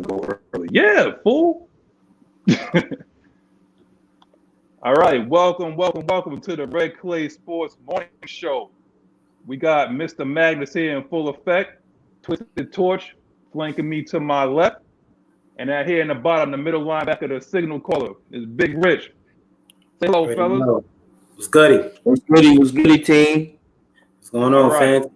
go early. Yeah, fool. All right, welcome to the Red Clay Sports Morning Show. We got Mr. Magnus here in full effect, Twisted Torch flanking me to my left, and out here in the bottom, the middle linebacker, the signal caller is Big Rich. Say hello, Ready to fellas. go. What's goody? What's goody, team? What's going All on, right. fans?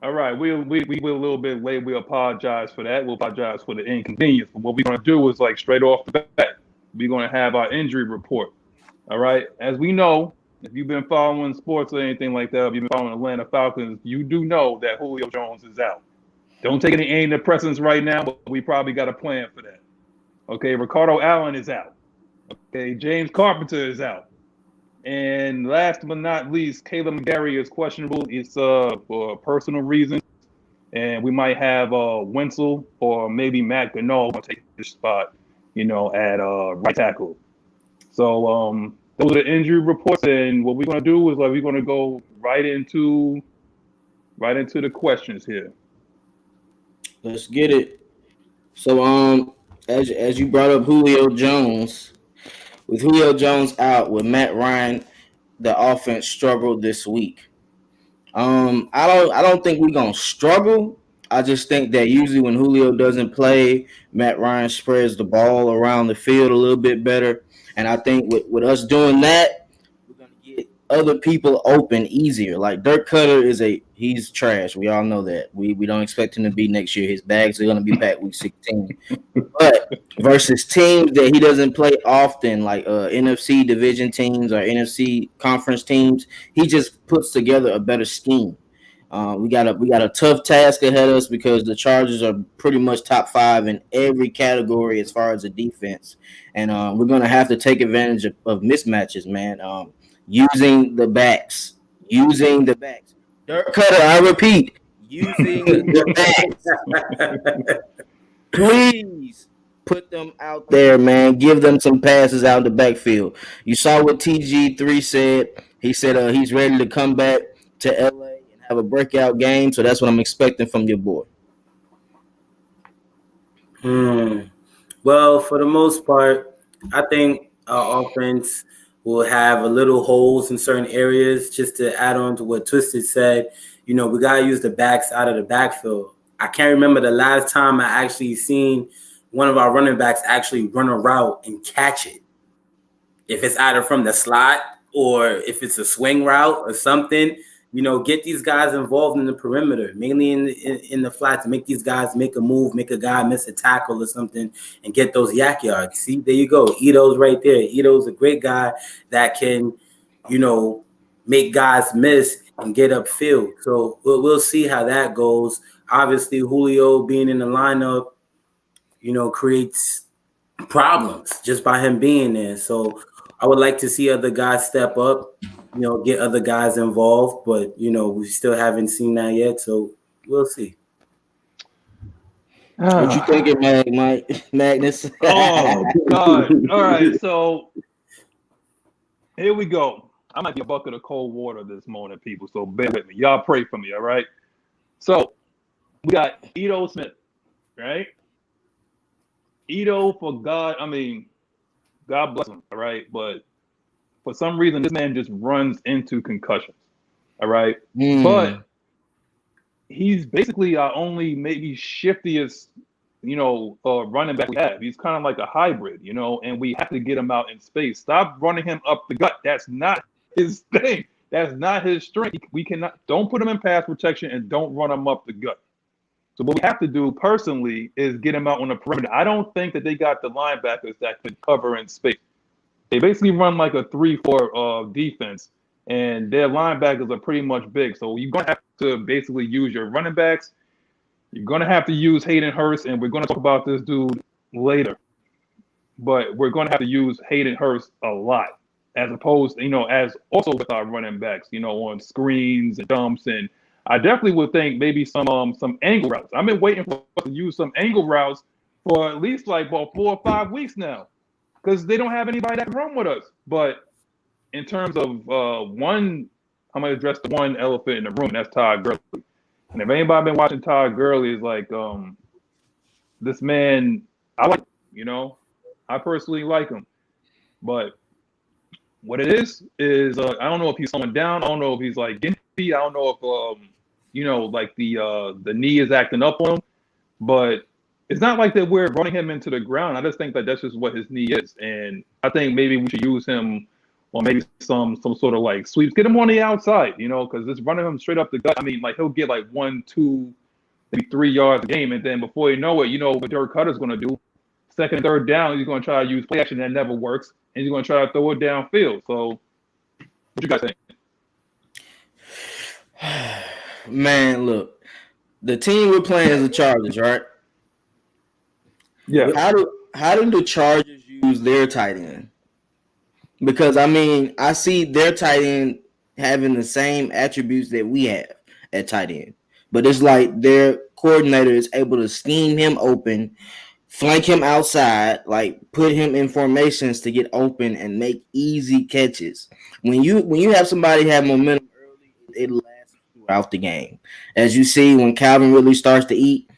All right, we were a little bit late. We apologize for that. We'll apologize for the inconvenience. But what we're going to do is, like, straight off the bat, we're going to have our injury report. All right. As we know, if you've been following sports or anything like that, if you've been following Atlanta Falcons, you do know that Julio Jones is out. Don't take any antidepressants right now, but we probably got a plan for that. Okay, Ricardo Allen is out. Okay, James Carpenter is out. And last but not least, Caleb McGarry is questionable. It's for personal reasons. And we might have Wenzel or maybe Matt Gano take his spot, at right tackle. So those are the injury reports, and what we're gonna do is we're gonna go right into the questions here. Let's get it. So as you brought up Julio Jones, with Julio Jones out, with Matt Ryan, the offense struggled this week. I don't think we're gonna struggle. I just think that usually when Julio doesn't play, Matt Ryan spreads the ball around the field a little bit better. And I think with us doing that, we're gonna get other people open easier. Like Dirk Cutter he's trash. We all know that. We don't expect him to be next year. His bags are gonna be back week 16. But versus teams that he doesn't play often, like NFC division teams or NFC conference teams, he just puts together a better scheme. We got a tough task ahead of us because the Chargers are pretty much top 5 in every category as far as the defense, and we're gonna have to take advantage of mismatches, man. Using the backs. Dirk Cutter, I repeat, using the backs. Please put them out there, man. Give them some passes out the backfield. You saw what TG3 said. He said he's ready to come back to LA and have a breakout game. So that's what I'm expecting from your boy. Well, for the most part, I think our offense will have a little holes in certain areas. Just to add on to what Twisted said, we gotta use the backs out of the backfield. I can't remember the last time I actually seen one of our running backs actually run a route and catch it. If it's either from the slot or if it's a swing route or something, get these guys involved in the perimeter, mainly in the flats. Make these guys make a move, make a guy miss a tackle or something, and get those yak yards. See, there you go. Ito's right there. Ito's a great guy that can, make guys miss and get upfield. So we'll see how that goes. Obviously, Julio being in the lineup, creates problems just by him being there. So I would like to see other guys step up, get other guys involved. But, we still haven't seen that yet. So we'll see. What you thinking, Magnus? Oh, God. All right, so here we go. I might be a bucket of cold water this morning, people, so bear with me. Y'all pray for me, all right? So we got Ito Smith, right? Ito, God bless him, all right? But for some reason, this man just runs into concussions, all right? But he's basically our only maybe shiftiest, running back we have. He's kind of like a hybrid, and we have to get him out in space. Stop running him up the gut. That's not his thing. That's not his strength. Don't put him in pass protection and don't run him up the gut. So what we have to do personally is get him out on the perimeter. I don't think that they got the linebackers that could cover in space. They basically run like a 3-4 defense, and their linebackers are pretty much big. So you're going to have to basically use your running backs. You're going to have to use Hayden Hurst, and we're going to talk about this dude later. But we're going to have to use Hayden Hurst a lot, as opposed, as also with our running backs, on screens and dumps. And I definitely would think maybe some angle routes. I've been waiting for us to use some angle routes for at least like about 4 or 5 weeks now, because they don't have anybody that can run with us. But in terms of one, I'm going to address the one elephant in the room. That's Todd Gurley. And if anybody been watching Todd Gurley, is like this man, I like him, you know, I personally like him, but what it is I don't know if he's slowing down. I don't know if he's like gimpy. I don't know if you know, like the knee is acting up on him. But it's not like that we're running him into the ground. I just think that that's just what his knee is, and I think maybe we should use him on maybe some sort of like sweeps. Get him on the outside, you know, because just running him straight up the gut. I mean, like he'll get like 1, 2, maybe 3 yards a game, and then before you know it, you know what Dirk Cutter's going to do. Second, third down, he's going to try to use play action that never works, and he's going to try to throw it downfield. So, what you guys think? Man, look, the team we're playing is the Chargers, right? Yeah. How do the Chargers use their tight end? Because I mean, I see their tight end having the same attributes that we have at tight end, but it's like their coordinator is able to scheme him open, flank him outside, like put him in formations to get open and make easy catches. When you have somebody have momentum early, it lasts throughout the game. As you see, when Calvin Ridley starts to eat,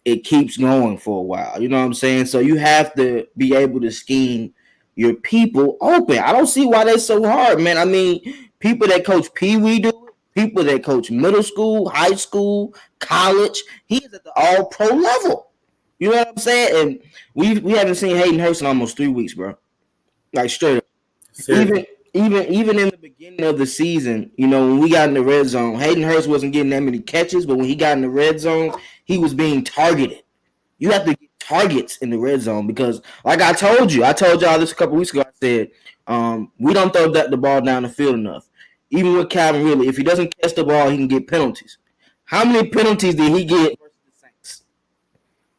it keeps going for a while. You know what I'm saying? So you have to be able to scheme your people open. I don't see why that's so hard, man. I mean, people that coach Pee Wee do it, people that coach middle school, high school, college. He's at the all-pro level. You know what I'm saying? And we haven't seen Hayden Hurst in almost 3 weeks, bro. Like straight up. Seriously. Even in the beginning of the season, you know, when we got in the red zone, Hayden Hurst wasn't getting that many catches, but when he got in the red zone, he was being targeted. You have to get targets in the red zone because, like I told y'all this a couple weeks ago. I said we don't throw the ball down the field enough. Even with Calvin Ridley, if he doesn't catch the ball, he can get penalties. How many penalties did he get versus the Saints?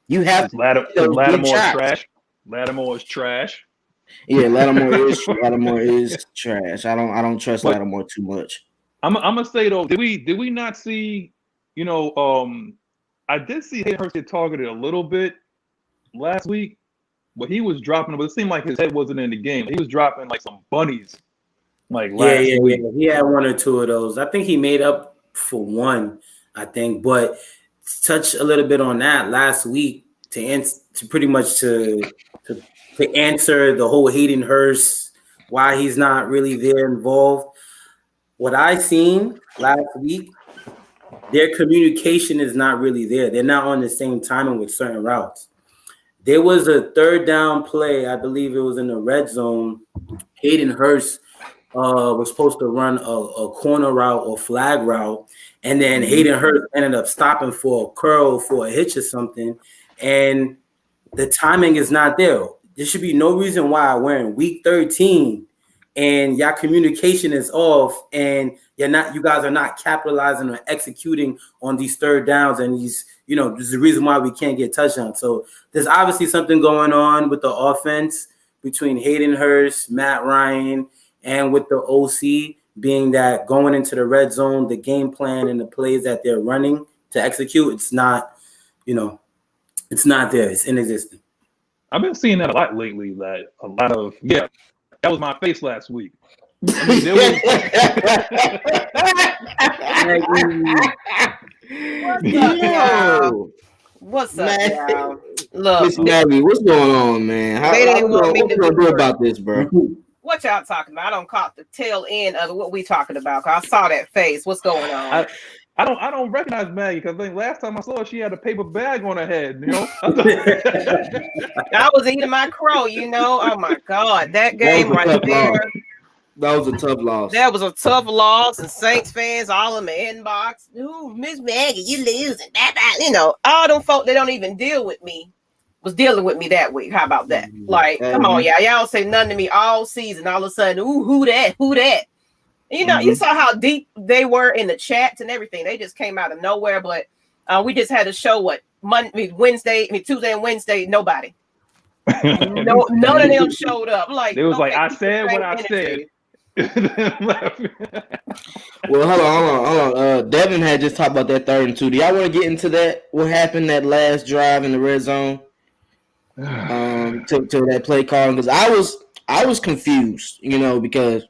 You have Lattimore is trash. Lattimore is trash. Yeah, Lattimore is trash. I don't trust Lattimore too much. I'm gonna say though, did we not see? You know, I did see Hayden Hurst get targeted a little bit last week, but he was dropping. But it seemed like his head wasn't in the game. He was dropping like some bunnies. Like last week. Yeah. He had 1 or 2 of those. I think he made up for one. I think, but touch a little bit on that last week to answer the whole Hayden Hurst, why he's not really there involved. What I seen last week, their communication is not really there. They're not on the same timing with certain routes. There was a third down play, I believe it was in the red zone. Hayden Hurst was supposed to run a corner route or flag route, and then Hayden Hurst ended up stopping for a curl, for a hitch or something, and the timing is not there. There should be no reason why we're in week 13 and your communication is off and you guys are not capitalizing or executing on these third downs and these, you know, there's the reason why we can't get touchdowns. So there's obviously something going on with the offense between Hayden Hurst, Matt Ryan, and with the OC, being that going into the red zone, the game plan and the plays that they're running to execute, it's not, you know, it's not there. It's inexistent. I've been seeing that a lot lately. That a lot of that was my face last week. I mean, What's up, y'all? Look, Ms Maggie, what's going on, man? What you gonna do about this, bro? What y'all talking about? I don't caught the tail end of what we talking about. Cause I saw that face. What's going on? I don't recognize Maggie because I think last time I saw her, she had a paper bag on her head. You know, I was eating my crow. You know, oh my god, that game right there. That was a tough loss. That was a tough loss, and Saints fans all in my inbox. Ooh, Ms Maggie, you losing? You know, all them folk that don't even deal with me was dealing with me that week. How about that? Like, come on, y'all don't say nothing to me all season. All of a sudden, ooh, who that? You know, you saw how deep they were in the chats and everything. They just came out of nowhere. But we just had a show. Tuesday and Wednesday, nobody. None of them showed up. Like it was like I said what I said. Well, hold on. Devin had just talked about that 3rd and 2. Do y'all want to get into that? What happened that last drive in the red zone? To that play call, because I was confused, you know, because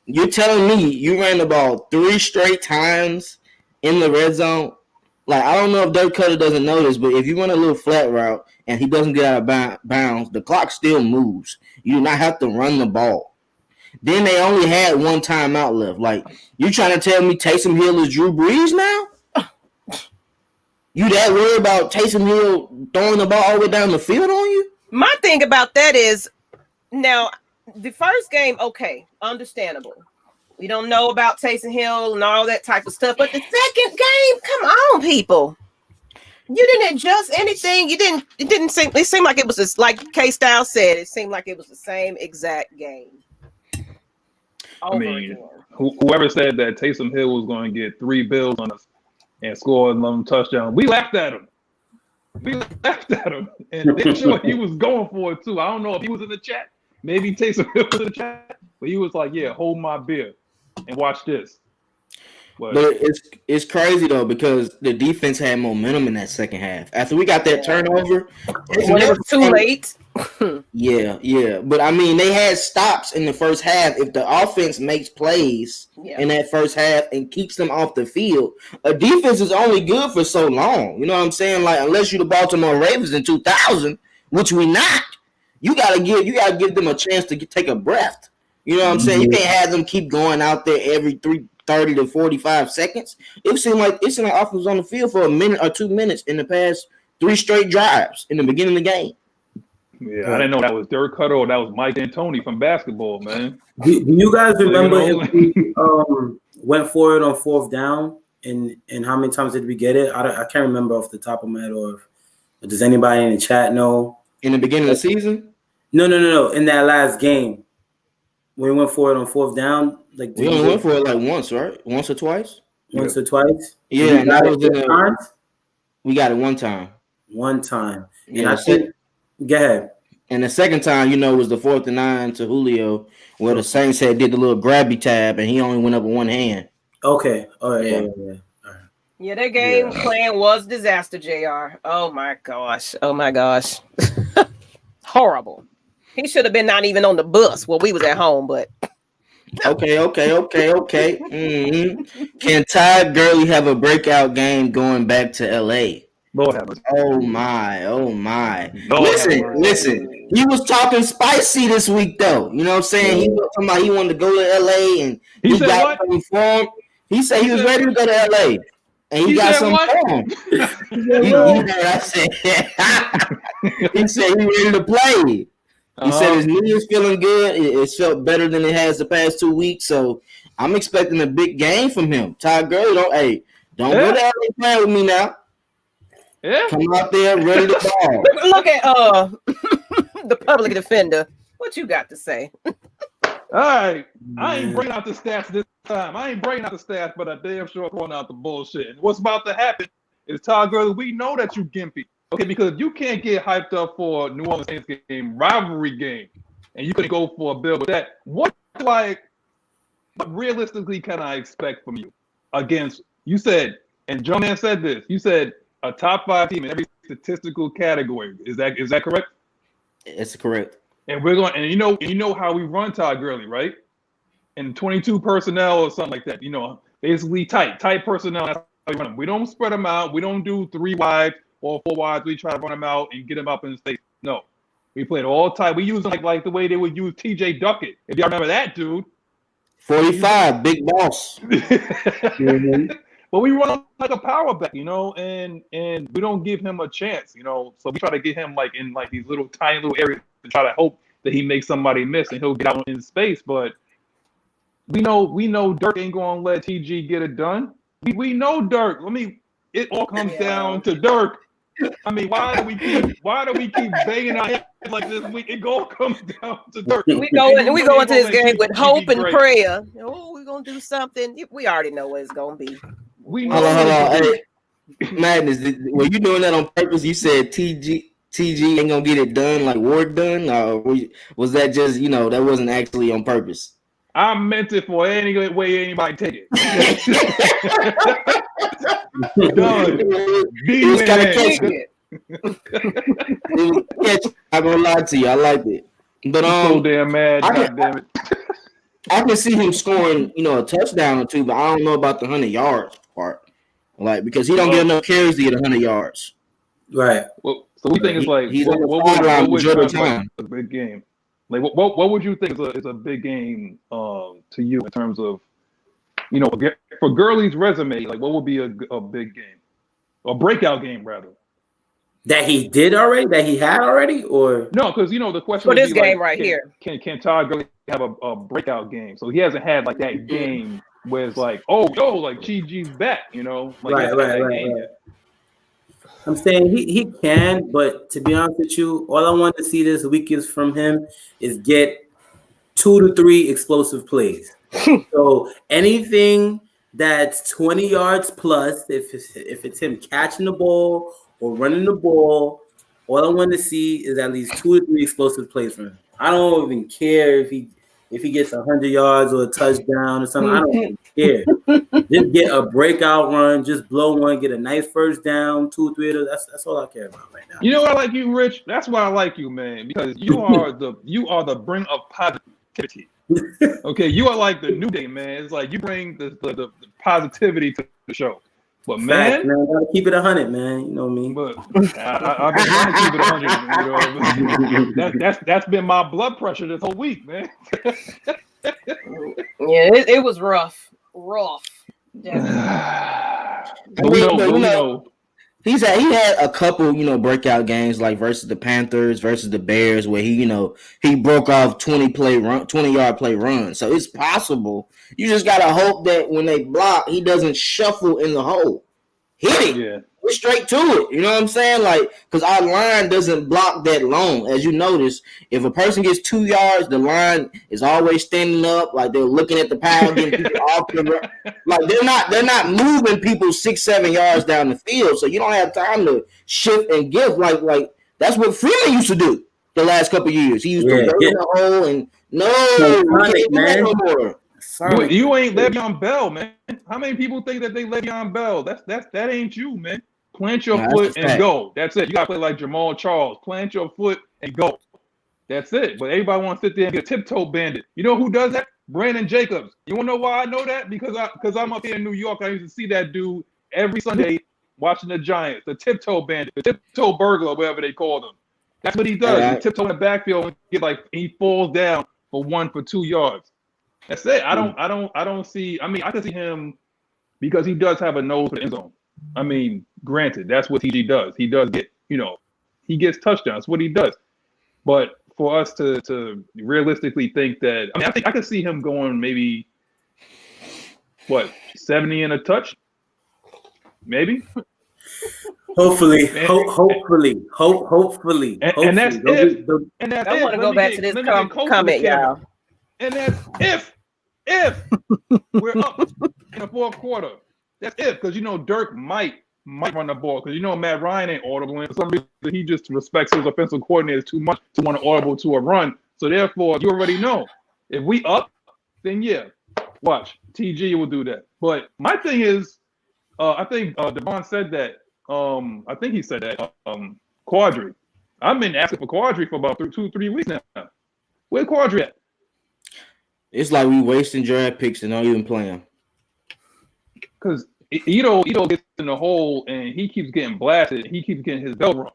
you're telling me you ran the ball 3 straight times in the red zone. Like, I don't know if Dirk Cutter doesn't know this, but if you run a little flat route and he doesn't get out of bounds, the clock still moves. You do not have to run the ball. Then they only had one timeout left. Like, you trying to tell me Taysom Hill is Drew Brees now? You that worried about Taysom Hill throwing the ball all the way down the field on you? My thing about that is, now, the first game, okay, understandable. We don't know about Taysom Hill and all that type of stuff. But the second game, come on, people. You didn't adjust anything. It seemed like it was just, like K-Style said, it seemed like it was the same exact game. Whoever said that Taysom Hill was going to get 3 bills on us and score 11 touchdowns, we laughed at him. And they sure he was going for it too. I don't know if he was in the chat. Maybe Taysom Hill was in the chat, but he was like, "Yeah, hold my beer and watch this." But it's crazy though, because the defense had momentum in that second half. After we got that turnover, it was too late. Yeah. But I mean, they had stops in the first half. If the offense makes plays in that first half and keeps them off the field, a defense is only good for so long. You know what I'm saying? Like, unless you're the Baltimore Ravens in 2000, which we not, you gotta give them a chance to take a breath. You know what I'm saying? You can't have them keep going out there every 30 to 45 seconds. It seemed like offense was on the field for a minute or 2 minutes in the past 3 straight drives in the beginning of the game. Yeah, I didn't know that was Dirk Cutter or that was Mike D'Antoni from basketball, man. Do you guys remember if we went for it on 4th down and how many times did we get it? I can't remember off the top of my head, or does anybody in the chat know? In the beginning of the season? No. In that last game, when we went for it on 4th down, like we only went for it like once, right? Once or twice? Once or twice? Yeah, and that was we got it one time. One time. And Yeah, I think go ahead. And the second time, was the 4th and 9 to Julio, where the Saints did the little grabby tab, and he only went up with one hand. Okay. All right. Yeah. All right. Yeah, that game plan was disaster, JR. Oh my gosh. Horrible. He should have been not even on the bus while we was at home, but Okay. Mm-hmm. Can Todd Gurley have a breakout game going back to LA? Lord have mercy. Oh my. Listen. He was talking spicy this week, though. You know what I'm saying? He was talking about he wanted to go to LA, and he got some form. He said he was ready to go to LA, and he got some form. He said he ready to play. He said his knee is feeling good. It's felt better than it has the past 2 weeks. So I'm expecting a big game from him. Todd Gurley, don't go to LA playing with me now. Yeah. Come out there ready to ball. Look at the public defender. What you got to say? All right. I ain't bringing out the stats this time. But I damn sure throwing out the bullshit. And what's about to happen is, Todd Gurley, we know that you gimpy. Okay, because you can't get hyped up for New Orleans Saints game, rivalry game, and you couldn't go for a bill with that. What realistically can I expect from you against, you said, and Joe Man said this, you said a top 5 team in every statistical category. Is that correct? It's correct. And we're going, and you know how we run Todd Gurley, right? And 22 personnel or something like that. Basically tight personnel. That's how we run them. We don't spread them out. We don't do 3 wide or 4 wides. We try to run them out and get them up in space. No, we played all tight. We use them like the way they would use T.J. Duckett. If y'all remember that dude. 45, big boss. But we run him like a power back, and we don't give him a chance, So we try to get him like in like these little tiny little areas to try to hope that he makes somebody miss and he'll get out in space. But we know Dirk ain't gonna let TG get it done. We know Dirk. It all comes down to Dirk. I mean, why do we keep banging our head like this week? It all comes down to Dirk. We go into this game with hope and prayer. We're gonna do something. We already know what it's gonna be. Hold on. Hey, Madness, were you doing that on purpose? You said TG ain't gonna get it done, like work done, or was that just that wasn't actually on purpose? I meant it for any way anybody take it. Done. It was kind of catchy. I'm gonna lie to you, I liked it. But so damn mad. God damn it. I can see him scoring, a touchdown or 2, but I don't know about the 100 yards part. Like, because he don't get enough carries to get 100 yards. Right. Well, So we think it's like he's what on the would sideline like a big game? Like what would you think is a big game to you in terms of for Gurley's resume? Like what would be a big game, a breakout game rather? That he did already? That he had already? Or no? Because the question for would this be game like, here. Can Todd Gurley have a breakout game? So he hasn't had like that game where it's like, oh yo, like GG's back, like right. I'm saying he can, but to be honest with you, all I want to see this week is from him is get 2 to 3 explosive plays. So anything that's 20 yards plus, if it's him catching the ball or running the ball, all I want to see is at least 2 to 3 explosive plays from him. I don't even care if he gets 100 yards or a touchdown or something. I don't even care. Just get a breakout run, just blow one, get a nice first down, 2 or 3 of those. That's all I care about right now. You know what I like you, Rich? That's why I like you, man, because you are the bring of positivity. Okay, you are like the New Day, man. It's like you bring the positivity to the show. But man, gotta keep it 100, man. You know what I mean? But I've been trying to keep it 100. That's been my blood pressure this whole week, man. Yeah, it was rough. Yeah. He had a couple, breakout games like versus the Panthers, versus the Bears, where he broke off 20-yard play run. So it's possible. You just gotta hope that when they block, he doesn't shuffle in the hole. Hit it. Yeah. We're straight to it. You know what I'm saying? Like, because our line doesn't block that long. As you notice, if a person gets 2 yards, the line is always standing up, like they're looking at the pile, getting people off the like they're not moving people 6-7 yards down the field. So you don't have time to shift and give like that's what Freeman used to do the last couple of years. He used to go in the hole and no more. You ain't Le'Veon Bell, man. How many people think that they Le'Veon Bell? That ain't you, man. Plant your foot and go. That's it. You gotta play like Jamal Charles. Plant your foot and go. That's it. But everybody wants to sit there and be a tiptoe bandit. You know who does that? Brandon Jacobs. You wanna know why I know that? Because I'm up here in New York. I used to see that dude every Sunday watching the Giants, the tiptoe bandit, the tiptoe burglar, whatever they call them. That's what he does. He tiptoe in the backfield and he falls down for 2 yards. That's it. I don't see. I mean, I can see him because he does have a nose for the end zone. I mean, granted, that's what TG does. He does get, he gets touchdowns. That's what he does. But for us to realistically think that, I think I could see him going maybe 70 and a touch, maybe. Hopefully. And that's if. And that's I want to go back to this comment, y'all. And that's if we're up in the fourth quarter. That's if, because Dirk might run the ball, because Matt Ryan ain't audible, and for some reason he just respects his offensive coordinators too much to want to audible to a run. So therefore, you already know if we up, then yeah, watch TG will do that. But my thing is, I think Devon said that. I think he said that Quadri. I've been asking for Quadri for about 2-3 weeks now. Where's Quadri at? It's like we wasting draft picks and not even playing. Because Ito gets in the hole and he keeps getting blasted. He keeps getting his bell rung.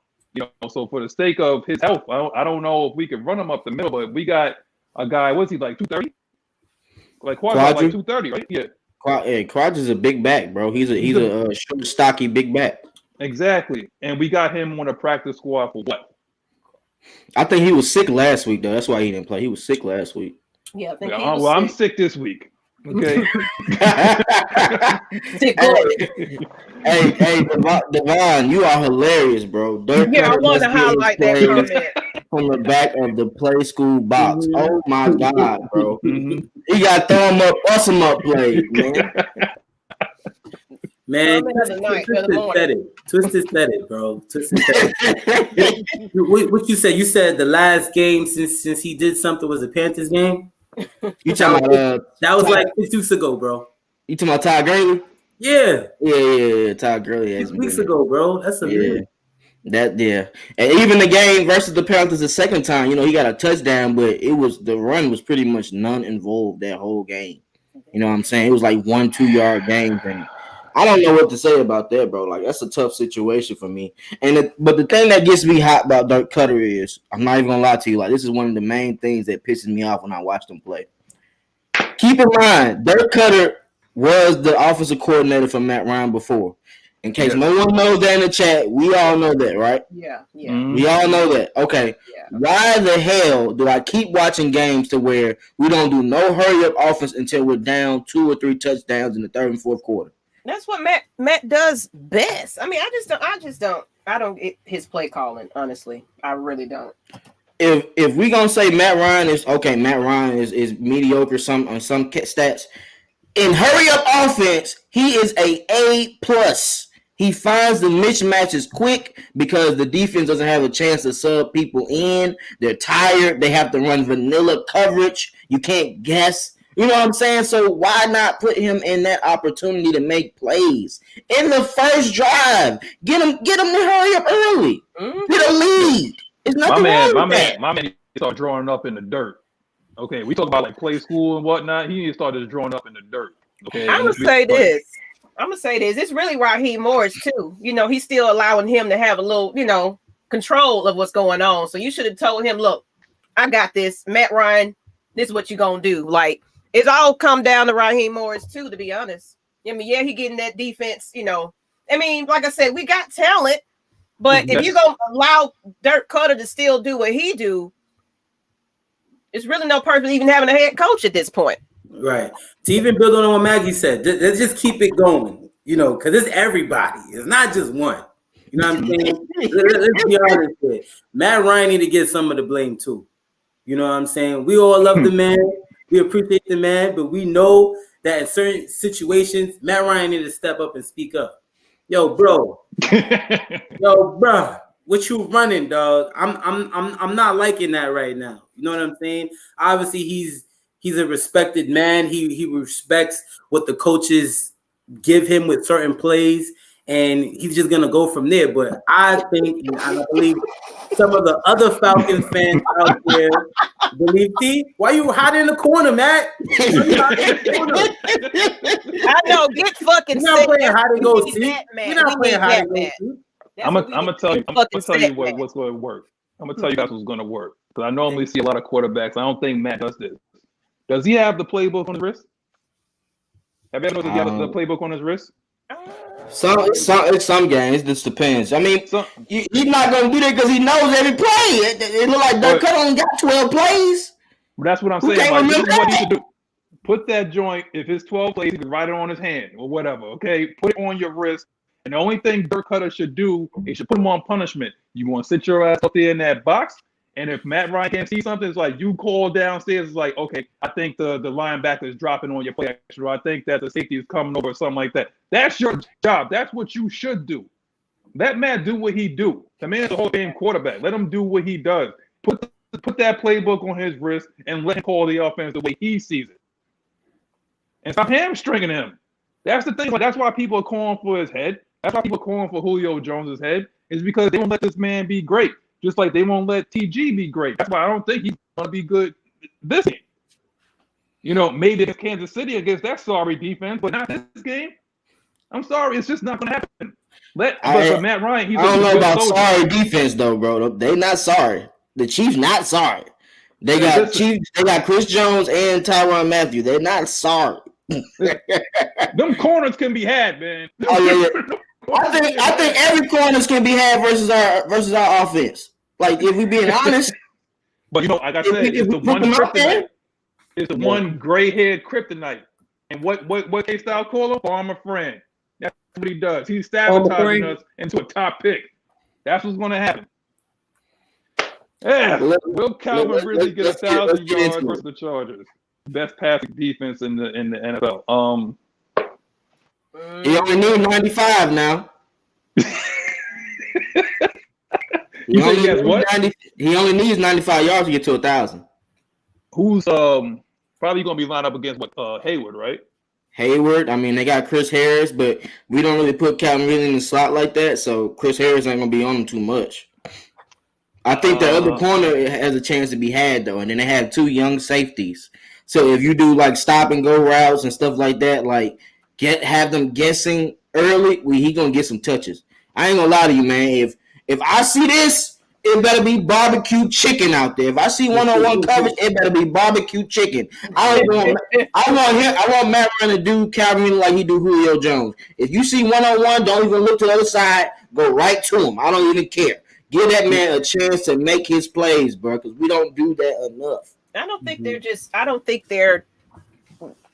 So for the sake of his health, I don't know if we can run him up the middle, but we got a guy, what's he, like 230? Like Quadri, like 230, right? Yeah. Quadri's a big back, bro. He's a short, stocky big back. Exactly. And we got him on a practice squad for what? I think he was sick last week, though. That's why he didn't play. He was sick last week. Yeah, I think I'm sick this week. Okay. hey, Devon, you are hilarious, bro. I want to highlight that comment from the back of the play school box. Mm-hmm. Oh my God, bro. Mm-hmm. He got throw him up, bust him up plays, man. Man, Twisted said it, bro. Twisted said it. What you said? You said the last game since he did something was the Panthers game. You talking about that was like 6 weeks ago, bro. You talking about Todd Gurley? Yeah. Todd Gurley. 6 weeks ago, bro. That's amazing. And even the game versus the Panthers the second time, he got a touchdown, but the run was pretty much none involved that whole game. You know what I'm saying? It was like 1-2 yard games, and I don't know what to say about that, bro. Like, that's a tough situation for me. But the thing that gets me hot about Dirk Cutter is, I'm not even gonna lie to you, like, this is one of the main things that pisses me off when I watch them play. Keep in mind, Dirk Cutter was the offensive coordinator for Matt Ryan before. In case no one knows that in the chat, we all know that, right? Yeah. We all know that. Okay. Yeah. Why the hell do I keep watching games to where we don't do no hurry up offense until we're down 2 or 3 touchdowns in the third and fourth quarter? That's what Matt does best. I mean, I don't get his play calling, honestly. I really don't. If we gonna say Matt Ryan is mediocre on some stats, in hurry up offense, he is A+. He finds the mismatches quick because the defense doesn't have a chance to sub people in. They're tired. They have to run vanilla coverage. You can't guess. You know what I'm saying? So why not put him in that opportunity to make plays in the first drive? Get him to hurry up early. Get a lead. It's nothing wrong with that. My man start drawing up in the dirt. Okay, we talk about like play school and whatnot. He needs to start just drawing up in the dirt. Okay, I'm gonna say this. It's really Raheem Morris too. You know, he's still allowing him to have a little, control of what's going on. So you should have told him, look, I got this. Matt Ryan, this is what you're gonna do. Like, it's all come down to Raheem Morris too, to be honest. I mean, he getting that defense, I mean, like I said, we got talent, but if you're gonna allow Dirk Cutter to still do what he do, it's really no purpose even having a head coach at this point. Right. To even build on what Maggie said, let's just keep it going, because it's everybody. It's not just one. You know what I'm saying? Let's be honest here. Matt Ryan need to get some of the blame too. You know what I'm saying? We all love the man. We appreciate the man, but we know that in certain situations, Matt Ryan need to step up and speak up. Yo, bro. What you running, dog? I'm not liking that right now. You know what I'm saying? Obviously, he's a respected man. He respects what the coaches give him with certain plays, and he's just gonna go from there. But I think, and I believe some of the other Falcons fans out there believe. Why you hiding in the corner, Matt? I know. Get fucking. You're not playing hide and go seek. You're not playing hide and go seek. I'm gonna tell you what's going to work. I'm gonna tell you guys what's going to work, because I normally see a lot of quarterbacks. I don't think Matt does this. Does he have the playbook on his wrist? Have you ever noticed he has the playbook on his wrist? Some games. This depends. I mean, he's not going to do that because he knows every play. It look like Dirk Cutter only got 12 plays. But that's what I'm saying. Like, this is what he should do. Put that joint. If it's 12 plays, he can write it on his hand or whatever. Okay, put it on your wrist. And the only thing Dirk Cutter should do is should put him on punishment. You want to sit your ass up there in that box. And if Matt Ryan can't see something, it's like you call downstairs. It's like, okay, I think the linebacker is dropping on your play action, or I think that the safety is coming over or something like that. That's your job. That's what you should do. Let Matt do what he do. The man's a Hall of Fame quarterback. Let him do what he does. Put that playbook on his wrist and let him call the offense the way he sees it. And stop hamstringing him. That's the thing. Like, that's why people are calling for his head. That's why people are calling for Julio Jones' head, is because they won't let this man be great. Just like they won't let TG be great. That's why I don't think he's going to be good this game. Maybe against Kansas City against that sorry defense, but not this game. I'm sorry, it's just not going to happen. But Matt Ryan, he's I don't know about soldier. Sorry defense though, bro. They not sorry. The Chiefs not sorry. They got Chiefs. They got Chris Jones and Tyrann Mathieu. They're not sorry. Them corners can be had, man. Oh yeah. I think every corners can be had versus our offense. Like, if we being honest. But like I said, it's the one kryptonite. It's the one gray-haired kryptonite. And what K-Style call him? Farmer friend. That's what he does. He's sabotaging us into a top pick. That's what's going to happen. Yeah. Will Calvin really get 1,000 yards versus the Chargers? Best passing defense in the NFL. He only needs 95 now. He only needs 95 yards to get to 1,000. Who's probably going to be lined up against Hayward, right? Hayward. I mean, they got Chris Harris, but we don't really put Calvin Ridley in the slot like that, so Chris Harris ain't going to be on him too much. I think the other corner has a chance to be had, though, and then they have 2 young safeties. So if you do, like, stop and go routes and stuff like that, like, have them guessing early, he gonna get some touches. I ain't gonna lie to you, man. If I see this, it better be barbecue chicken out there. If I see one-on-one coverage, it better be barbecue chicken. I want Matt Ryan to do Calvin like he do Julio Jones. If you see one-on-one, don't even look to the other side. Go right to him. I don't even care. Give that man a chance to make his plays, bro, because we don't do that enough. I don't think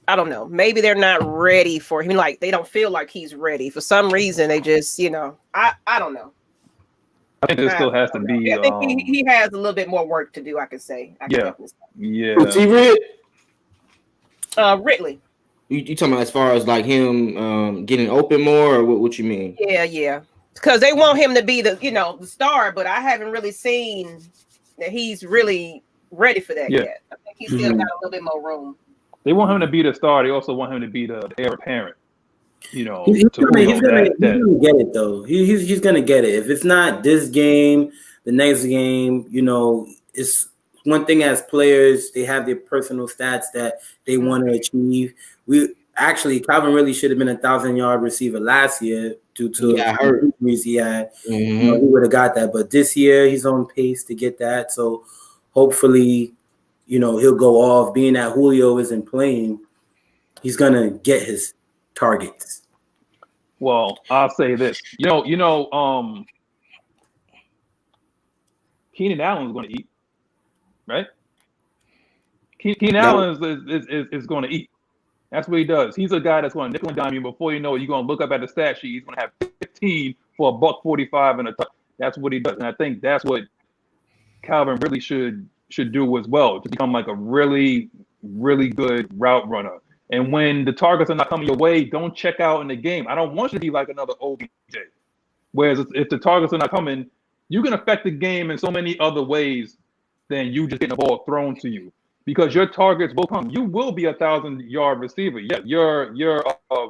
I don't know. Maybe they're not ready for him. Like, they don't feel like he's ready. For some reason, they just, I don't know. I think there still has to be. I think he has a little bit more work to do, I could say. Yeah. Who's he read? Ridley. You talking about as far as like him getting open more, or what you mean? Yeah. Because they want him to be the star, but I haven't really seen that he's really ready for that yet. I think he's still got a little bit more room. They want him to be the star. They also want him to be the heir apparent. He's gonna get it though. He's gonna get it. If it's not this game, the next game, it's one thing as players. They have their personal stats that they want to achieve. Calvin really should have been 1,000-yard receiver last year due to injuries he had. He would have got that, but this year he's on pace to get that. So hopefully, he'll go off. Being that Julio isn't playing, he's gonna get his targets. Well, I'll say this. Keenan Allen's going to eat, right? Keenan Allen is going to eat. That's what he does. He's a guy that's going to nickel and dime you. Before you know it, you're going to look up at the stat sheet. He's going to have 15 for $145 and a touch. That's what he does, and I think that's what Calvin really should do as well, to become like a really, really good route runner. And when the targets are not coming your way, don't check out in the game. I don't want you to be like another OBJ. Whereas if the targets are not coming, you can affect the game in so many other ways than you just getting the ball thrown to you. Because your targets will come. You will be 1,000-yard receiver. Yeah, you're a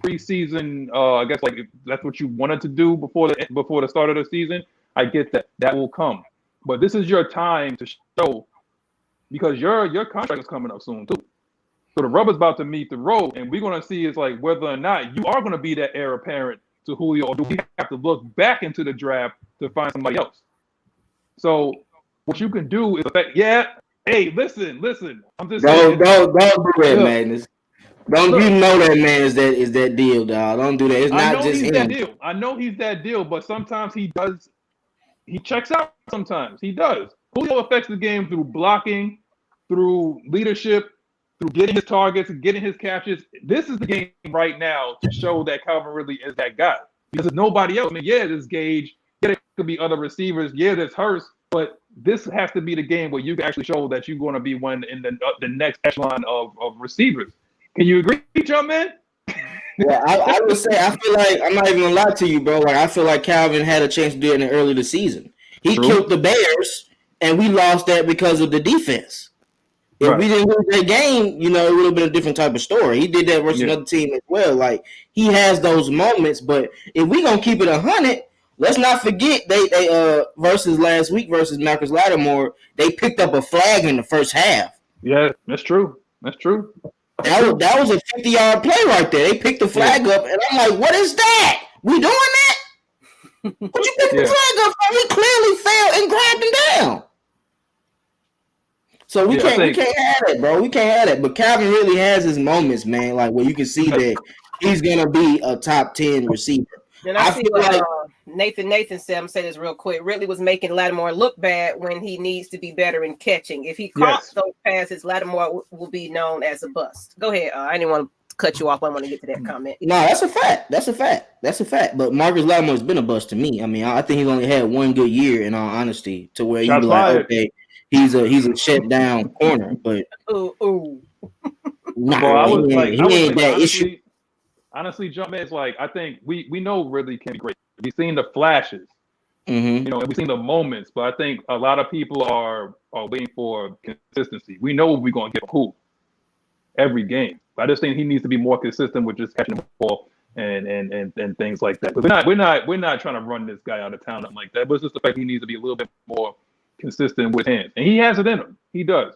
preseason. I guess like if that's what you wanted to do before the start of the season. I get that. That will come. But this is your time to show, because your contract is coming up soon too. So the rubber's about to meet the road, and we're going to see is like whether or not you are going to be that heir apparent to Julio, or do we have to look back into the draft to find somebody else? So what you can do is hey, listen. I'm just don't do that, madness. You know that man is that deal, dog. Don't do that. It's not just him. I know he's that deal, but sometimes he does. He checks out. Sometimes he does. Julio affects the game through blocking, through leadership, through getting his targets and getting his catches. This is the game right now to show that Calvin really is that guy. Because there's nobody else. I mean, there's Gage. Yeah, there could be other receivers. Yeah, there's Hurst. But this has to be the game where you can actually show that you're going to be one in the next echelon of receivers. Can you agree, Jumpman? Yeah, I would say, I feel like, I'm not even going to lie to you, bro. Like, I feel like Calvin had a chance to do it in the early of the season. He killed the Bears, and we lost that because of the defense. If we didn't lose that game, it would have been a different type of story. He did that versus another team as well. Like, he has those moments, but if we going to keep it 100, let's not forget they versus last week versus Marcus Lattimore, they picked up a flag in the first half. Yeah, that's true. That was a 50-yard play right there. They picked the flag up, and I'm like, what is that? We doing that? What you pick the flag up for? We clearly fell and grabbed him down. So we can't have it, bro. We can't have it. But Calvin really has his moments, man, like where you can see that he's going to be a top 10 receiver. And I see what Nathan said. I'm going to say this real quick. Ridley was making Lattimore look bad when he needs to be better in catching. If he caught those passes, Lattimore will be known as a bust. Go ahead. I didn't want to cut you off. I want to get to that comment. No, that's a fact. But Marcus Lattimore has been a bust to me. I mean, I think he's only had one good year, in all honesty, to where you be like, okay, he's a shut down corner. But he ain't that issue. Honestly, Jumpman, it's like, I think we know Ridley can be great. We've seen the flashes, and we've seen the moments, but I think a lot of people are waiting for consistency. We know we're going to get who every game. But I just think he needs to be more consistent with just catching the ball and things like that. But we're not trying to run this guy out of town, nothing like that. But it's just the fact he needs to be a little bit more consistent with hands, and he has it in him. He does.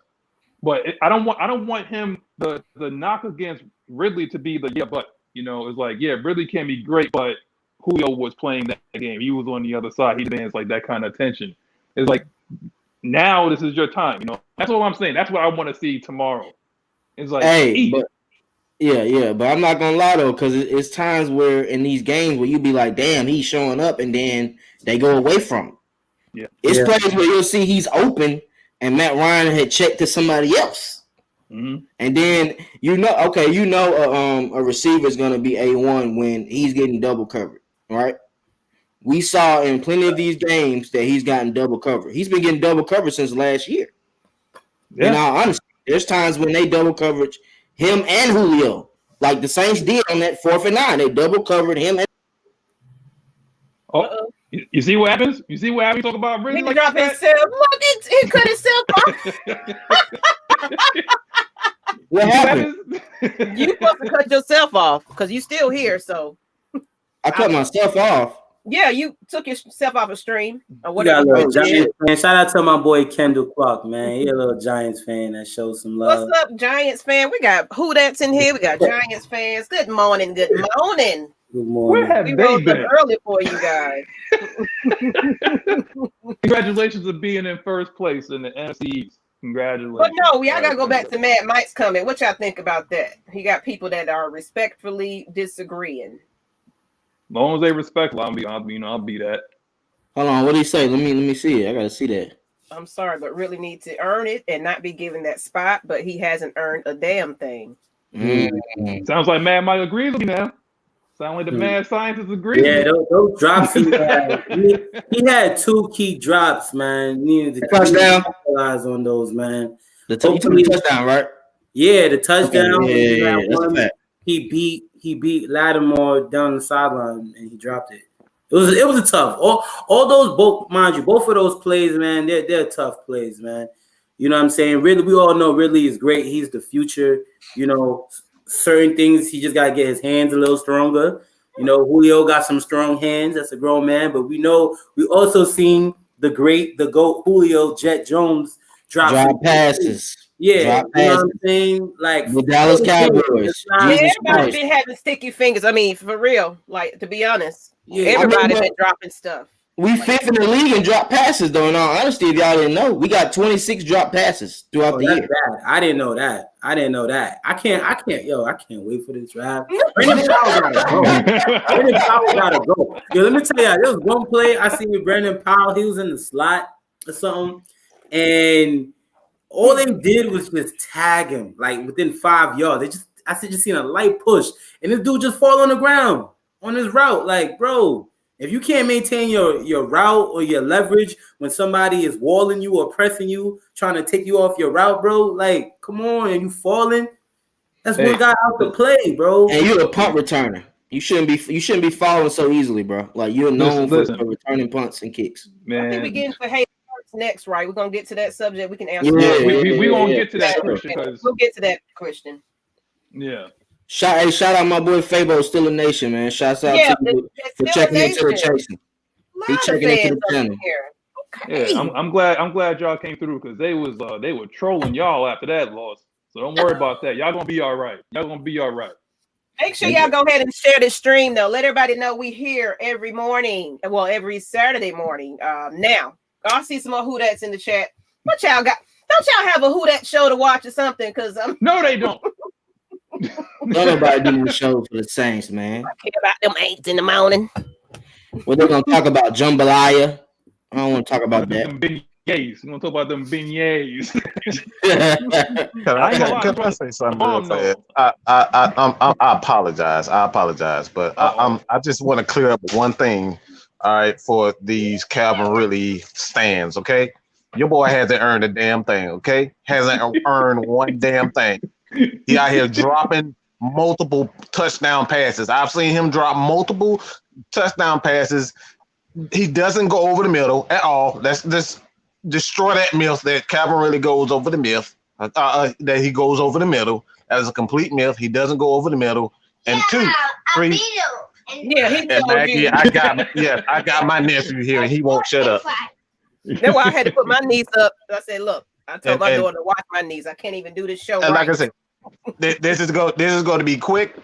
But I don't want him the knock against Ridley to be the but. You know, it's like, yeah, Ridley can be great, but Julio was playing that game. He was on the other side. He demands like that kind of attention. It's like, now this is your time. You know, that's what I'm saying. That's what I want to see tomorrow. It's like, but I'm not gonna lie though, because it's times where in these games where you be like, damn, he's showing up, and then they go away from him. Yeah, it's plays where you'll see he's open, and Matt Ryan had checked to somebody else. Mm-hmm. And then a receiver is going to be A1 when he's getting double covered, right? We saw in plenty of these games that he's gotten double covered. He's been getting double covered since last year. Yeah. In all honesty, there's times when they double coverage him and Julio, like the Saints did on that 4th and 9. They double covered him. You see what happens? You see what happens? Talk about Ridley. He dropped himself. Look, he cut himself off. What happened? You supposed to cut yourself off because you still here. So I cut myself off. Yeah, you took yourself off a stream or whatever. Giants fan. Shout out to my boy Kendall Clark, man. He a little Giants fan that shows some love. What's up, Giants fan? We got who that's in here. We got Giants fans. Good morning. Good morning. Good morning. Where have they been? Early for you guys. Congratulations on being in first place in the NFC East. Congratulations. But no, y'all gotta go back to Mad Mike's comment. What y'all think about that? He got people that are respectfully disagreeing. As long as they respect, I'll be that. Hold on, what did he say? Let me see it. I gotta see that. I'm sorry, but really need to earn it and not be given that spot. But he hasn't earned a damn thing. Mm-hmm. Sounds like Mad Mike agrees with me now. Sound like the mad scientists agree. Yeah, those drops he had. He had 2 key drops, man. Needed to capitalize on those, man. The touchdown, right? Yeah, the touchdown. Okay, yeah, that's a fact. He beat Lattimore down the sideline and he dropped it. It was a tough. All those both of those plays, man. They're tough plays, man. You know what I'm saying? Ridley, we all know Ridley is great. He's the future. You know, certain things he just gotta get his hands a little stronger. You know, Julio got some strong hands. That's a grown man. But we also seen the GOAT Julio Jet Jones drop passes. Yeah, you know what I'm saying? Like the Dallas Cowboys. Everybody's been having sticky fingers. I mean, for real. Like, to be honest, everybody's been dropping stuff. We 5th in the league in drop passes, though. In all honesty, if y'all didn't know, we got 26 drop passes throughout the year. Bad. I didn't know that. I can't wait for this draft. Brandon Powell gotta go. Yo, let me tell you, there was one play I seen with Brandon Powell. He was in the slot or something, and all they did was just tag him like within 5 yards. I just seen a light push, and this dude just fall on the ground on his route. Like, bro, if you can't maintain your route or your leverage when somebody is walling you or pressing you, trying to take you off your route, bro, like, come on, and you falling, that's one guy out to play, bro. And you're a punt returner. You shouldn't be falling so easily, bro. Like, you're known for returning punts and kicks. Man, I think we get into hate next, right? We're gonna get to that subject. We can answer. We're gonna get to that, Christian. We'll get to that, Christian. Yeah. Shout out my boy Fabo, still a nation, man. Shouts out to you for checking into the chasing. He checking into the channel. Okay. Yeah, I'm glad y'all came through because they were trolling y'all after that loss. So don't worry about that. Y'all gonna be all right. Make sure y'all go ahead and share this stream though. Let everybody know we here every morning. Well, every Saturday morning. Now I see some more Who That's in the chat. What y'all got? Don't y'all have a Who That show to watch or something? Because no, they don't. Nobody doing the show for the Saints, man. I care about them 8 in the morning. What they gonna talk about? Jambalaya? I don't want to talk about that. Beignets. We're gonna talk about them beignets. Can I say something real fast? I apologize, but I just want to clear up one thing. All right, for these Calvin Ridley stands, okay? Your boy hasn't earned a damn thing, okay? Hasn't earned one damn thing. He out here dropping multiple touchdown passes. I've seen him drop multiple touchdown passes. He doesn't go over the middle at all. Let's just destroy that myth that Calvin Ridley goes over the myth. That he goes over the middle. That is a complete myth. He doesn't go over the middle. And 2, 3. Yeah, he told Maggie, you. I got my nephew here, and he won't shut up. That's why I had to put my knees up. I said, "Look, I told my daughter to watch my knees. I can't even do this show." And right. like I said, this is going to be quick,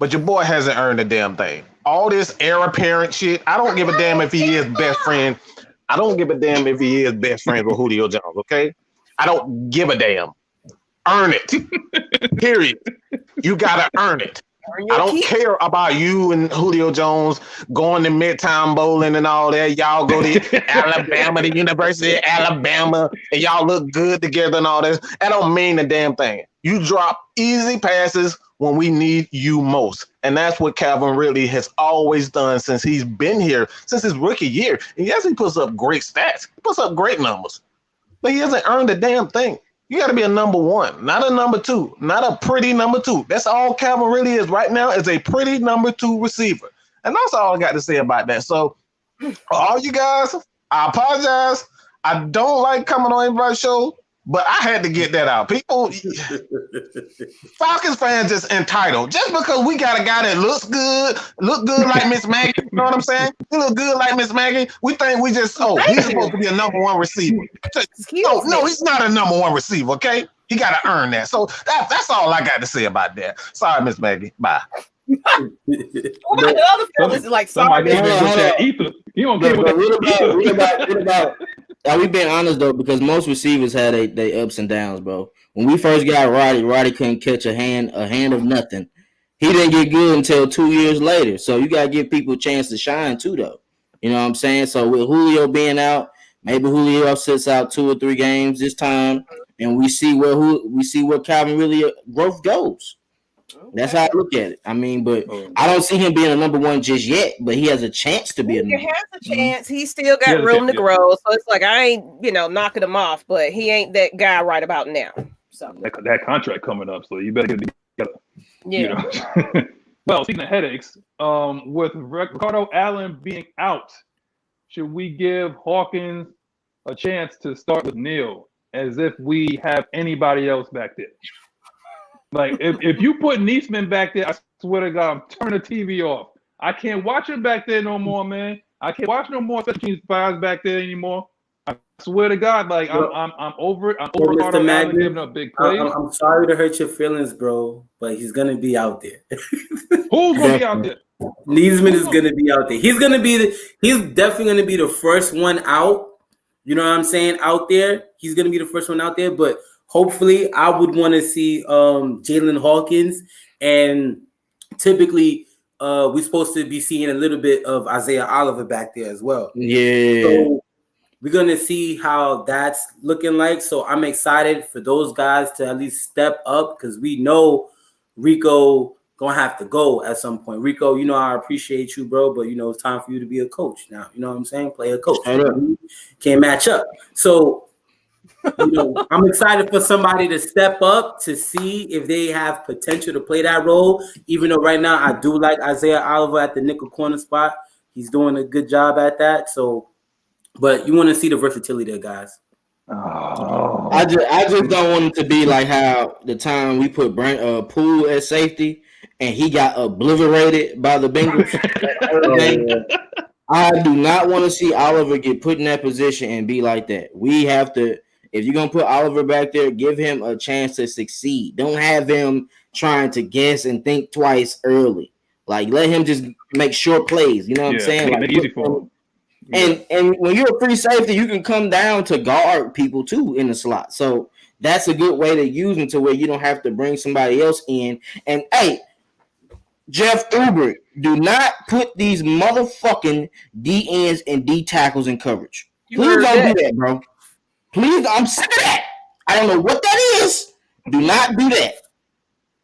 but your boy hasn't earned a damn thing. All this heir apparent shit, I don't give a damn if he is best friend. I don't give a damn if he is best friends with Julio Jones, okay? I don't give a damn. Earn it. Period. You gotta earn it. I don't care about you and Julio Jones going to Midtown Bowling and all that. Y'all go to Alabama, the University of Alabama, and y'all look good together and all this. That don't mean a damn thing. You drop easy passes when we need you most. And that's what Calvin Ridley has always done since he's been here, since his rookie year. And yes, he puts up great stats. He puts up great numbers. But he hasn't earned a damn thing. You got to be a number one, not a number two, not a pretty number two. That's all Calvin really is right now, is a pretty number two receiver. And that's all I got to say about that. So, all you guys, I apologize. I don't like coming on everybody's show, but I had to get that out. People, Falcons fans just entitled. Just because we got a guy that looks good like Ms Maggie, you know what I'm saying? He look good like Ms Maggie. We think we just, he's supposed to be a number one receiver. No, he's not a number one receiver, okay? He got to earn that. So that's all I got to say about that. Sorry, Ms Maggie. Bye. The other fellas is like, sorry. Now we being honest though, because most receivers had they ups and downs, bro. When we first got Roddy couldn't catch a hand of nothing. He didn't get good until 2 years later. So you gotta give people a chance to shine too, though. You know what I'm saying? So with Julio being out, maybe Julio sits out 2 or 3 games this time, and we see where Calvin really growth goes. That's how I look at it. I mean, but I don't see him being a number one just yet, but he has a chance to be a number one. He has a chance. He still got room to grow. So it's like, I ain't, knocking him off, but he ain't that guy right about now. So that contract coming up, so you better get it together. Yeah. Well, speaking of headaches, with Ricardo Allen being out, should we give Hawkins a chance to start with Neal as if we have anybody else back there? Like, if you put Neesman back there, I swear to God, I'm turning the TV off. I can't watch him back there no more, man. I can't watch no more special teams guys back there anymore. I swear to God, like, I'm over it. I'm over Ricardo Allen giving up big plays. I'm sorry to hurt your feelings, bro, but he's gonna be out there. Who's gonna be out there? Neesman is gonna be out there. He's definitely gonna be the first one out. You know what I'm saying? Out there, he's gonna be the first one out there, but. Hopefully, I would want to see Jalen Hawkins, and typically we're supposed to be seeing a little bit of Isaiah Oliver back there as well. Yeah. So we're going to see how that's looking like. So I'm excited for those guys to at least step up because we know Rico going to have to go at some point. Rico, I appreciate you, bro, but, it's time for you to be a coach now. You know what I'm saying? Play a coach. Can't match up. So, I'm excited for somebody to step up to see if they have potential to play that role. Even though right now I do like Isaiah Oliver at the nickel corner spot. He's doing a good job at that. So, but you want to see the versatility there, guys. Oh. I just don't want it to be like how the time we put Poole at safety and he got obliterated by the Bengals. I do not want to see Oliver get put in that position and be like that. We have to. If you're going to put Oliver back there, give him a chance to succeed. Don't have him trying to guess and think twice early. Like, let him just make short plays. You know what I'm saying? Like, easy for him. And when you're a free safety, you can come down to guard people, too, in the slot. So that's a good way to use him to where you don't have to bring somebody else in. And, hey, Jeff Ulbrich, do not put these motherfucking D ends and D tackles in coverage. Please don't do that, bro. Please, I'm sick of that. I don't know what that is. Do not do that.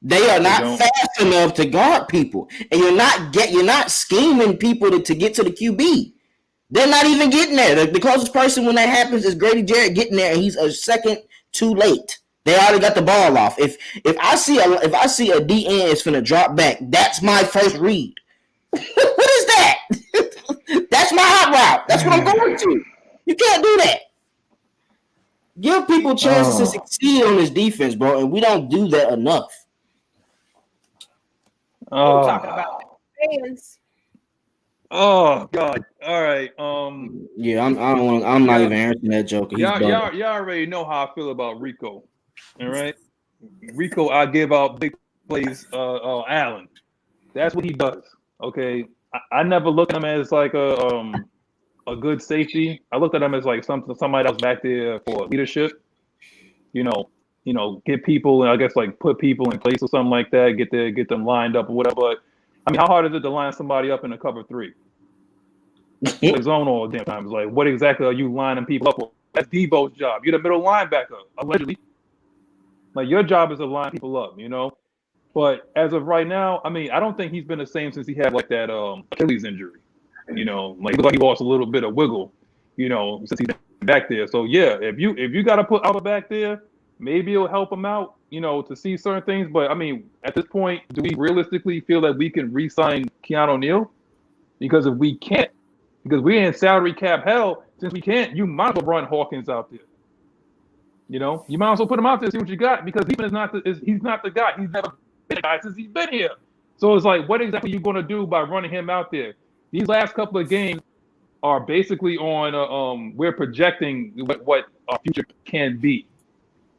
They are not fast enough to guard people, and you're not scheming people to get to the QB. They're not even getting there. The closest person when that happens is Grady Jarrett getting there, and he's a second too late. They already got the ball off. If I see a DN is finna drop back, that's my first read. What is that? That's my hot route. That's what I'm going to. You can't do that. Give people chances to succeed on this defense, bro, and we don't do that enough. We're talking about fans. Oh God! All right. Yeah, I'm not even answering that joke. Y'all already know how I feel about Rico. All right, Rico, I give out big plays. Allen. That's what he does. Okay, I never looked at him as like a good safety. I looked at him as like somebody that was back there for leadership. You know, get people and I guess like put people in place or something like that. Get them lined up or whatever. But I mean, how hard is it to line somebody up in a cover 3? His zone all the damn time. It's like, what exactly are you lining people up for? That's Debo's job. You're the middle linebacker, allegedly. Like your job is to line people up, you know. But as of right now, I mean, I don't think he's been the same since he had like that Achilles injury. You know, like he lost a little bit of wiggle, you know, since he's been back there. So yeah, if you got to put Albert back there, maybe it'll help him out, you know, to see certain things. But I mean, at this point, do we realistically feel that we can re-sign Keanu Neal? Because if we can't, because we're in salary cap hell, since we can't, you might as well run Hawkins out there. You know, you might as well put him out there, see what you got, because he's not the guy. He's never been a guy since he's been here. So it's like, what exactly are you going to do by running him out there? These last couple of games are basically on we're projecting what our future can be.